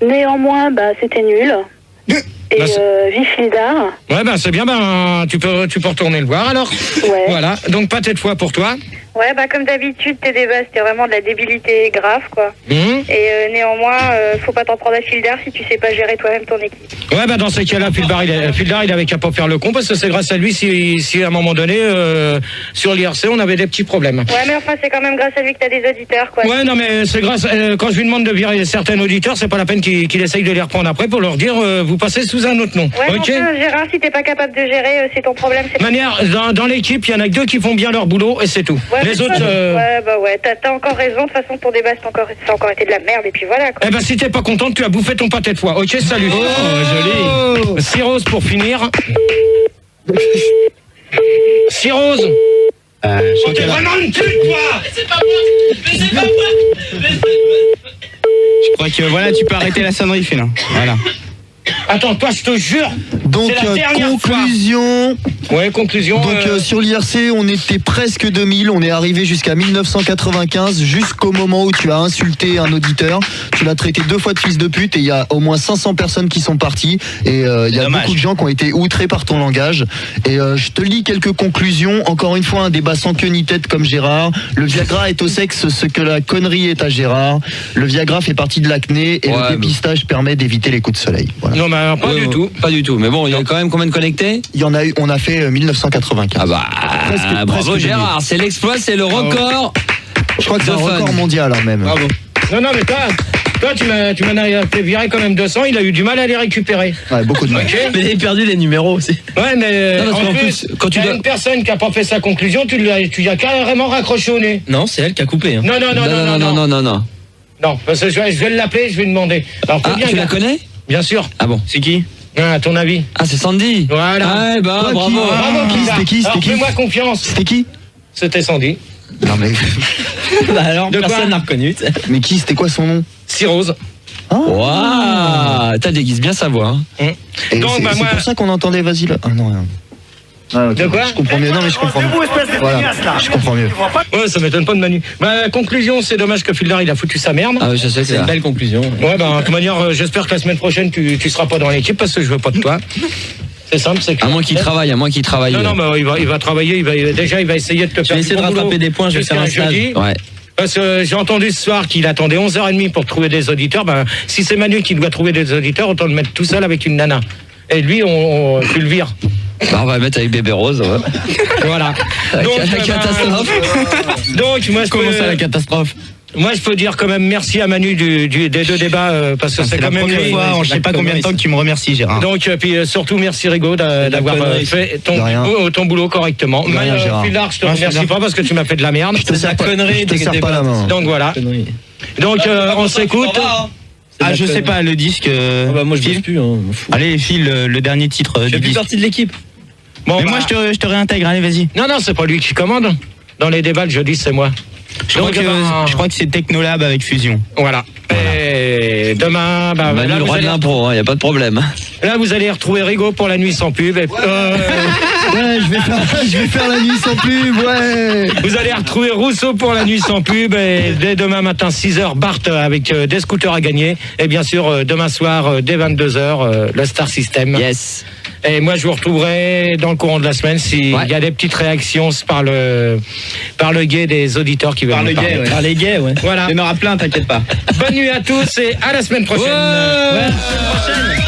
Néanmoins, c'était nul. Et vive Fildar. Ouais, c'est bien, tu peux retourner le voir alors. Ouais. Voilà, donc pas tête fois pour toi. Ouais, comme d'habitude, tes débats, c'était vraiment de la débilité grave, quoi. Et néanmoins, faut pas t'en prendre à Fildar si tu sais pas gérer toi-même ton équipe. Ouais, dans ces cas-là, Fildar, il avait qu'à pas faire le con, parce que c'est grâce à lui si à un moment donné, sur l'IRC, on avait des petits problèmes. Ouais, mais enfin, c'est quand même grâce à lui que t'as des auditeurs, quoi. Ouais, non, mais c'est grâce, quand je lui demande de virer certains auditeurs, c'est pas la peine qu'il essaye de les reprendre après pour leur dire, vous passez sous un autre nom. Ouais, ok. Enfin, Gérard, si t'es pas capable de gérer, c'est ton problème. De manière, dans l'équipe, il y en a que 2 qui font bien leur boulot, et c'est tout. Ouais, les autres. Ouais, t'as encore raison. De toute façon, ton débat, ça a encore été de la merde, et puis voilà, quoi. Si t'es pas contente, tu as bouffé ton pâté de foie. Ok, salut. Joli. Cyrose pour finir. Cyrose. T'es vraiment une pute, toi. C'est pas moi. Mais c'est pas moi. Je crois que tu peux arrêter la sonnerie, Phil. Voilà. Attends, toi, je te jure. Donc, conclusion. Ouais, conclusion. Donc, sur l'IRC, on était presque 2000. On est arrivé jusqu'à 1995, jusqu'au moment où tu as insulté un auditeur. Tu l'as traité 2 fois de fils de pute et il y a au moins 500 personnes qui sont parties. Et il y a beaucoup de gens qui ont été outrés par ton langage. Et je te lis quelques conclusions. Encore une fois, un débat sans queue ni tête comme Gérard. Le Viagra est au sexe ce que la connerie est à Gérard. Le Viagra fait partie de l'acné et le dépistage permet d'éviter les coups de soleil. Voilà. Non, mais pas du tout. Pas du tout. Mais bon, il y a quand même combien de connectés? Il y en a eu, on a fait 1995. Bravo Gérard, c'est l'exploit, c'est le record. Je crois que c'est un record mondial même. Bravo. Non, mais toi, tu m'en as fait virer quand même 200, il a eu du mal à les récupérer. Ouais, beaucoup de mal. Okay. Mais il a perdu les numéros aussi. Ouais, mais en plus, quand tu as une personne qui a pas fait sa conclusion, tu lui as carrément raccroché au nez. Non, c'est elle qui a coupé. Hein. Non. Non, parce que je vais l'appeler, je vais demander. Alors, tu la connais? Bien sûr. Ah bon, c'est qui? À ton avis? Ah, c'est Sandy. Voilà. Ouais, bravo. C'était qui? Fais-moi confiance. C'était qui? C'était Sandy. Non mais. Alors, personne n'a reconnu. Mais qui? C'était quoi son nom? Cyrose. Waouh, t'as déguisé bien sa voix. Hein. Donc, c'est pour ça qu'on entendait. Vas-y là. Ah non. Okay. De quoi? Je comprends mieux. Non mais je comprends mieux. Voilà. Je comprends mieux. Ouais, ça m'étonne pas de Manu. Conclusion, c'est dommage que Fildar il a foutu sa merde. Ah oui, je sais, c'est une belle conclusion. Ouais, de toute manière, j'espère que la semaine prochaine tu seras pas dans l'équipe parce que je veux pas de toi. C'est simple, c'est que. À moins qu'il travaille. Non, mais il va travailler. Il va essayer de te faire. Je vais essayer de rattraper des points. Je vais faire un stage. Ouais. Parce que j'ai entendu ce soir qu'il attendait 11h30 pour trouver des auditeurs. Ben, si c'est Manu qui doit trouver des auditeurs, autant le mettre tout seul avec une nana. Et lui, tu le vires. Bah, on va le mettre avec Bébé Rose. Ouais. Voilà. Donc, la catastrophe. Donc, moi, Comment ça, la catastrophe? Moi, je peux dire quand même merci à Manu des deux débats parce que c'est quand même première fois, je sais pas combien de temps que tu me remercies, Gérard. Donc, puis surtout merci Rigaud d'avoir fait ton boulot correctement. Philard, je te remercie pas parce que tu m'as fait de la merde. Je te sers pas la main. Donc voilà. Donc on s'écoute. Ah, je sais pas, le disque. Moi, je ne plus. Allez, file le dernier titre du disque. Je fais plus partie de l'équipe. Bon, mais moi, je te réintègre. Allez, vas-y. Non, c'est pas lui qui commande. Dans les débats, le jeudi, c'est moi. Je crois que c'est Technolab avec Fusion. Voilà. Et demain, Manu, le roi de l'impro, il n'y a pas de problème. Là, vous allez retrouver Rigaud pour la nuit sans pub. Ouais, je vais faire la nuit sans pub, ouais. Vous allez retrouver Rousseau pour la nuit sans pub. Et dès demain matin, 6h, Bart avec des scooters à gagner. Et bien sûr, demain soir, dès 22h, le Star System. Yes. Et moi, je vous retrouverai dans le courant de la semaine s'il y a des petites réactions par le guet des auditeurs qui veulent nous parler. Par les gays, ouais. Voilà. Il y en aura plein, t'inquiète pas. Bonne nuit à tous et à la semaine prochaine. Ouais.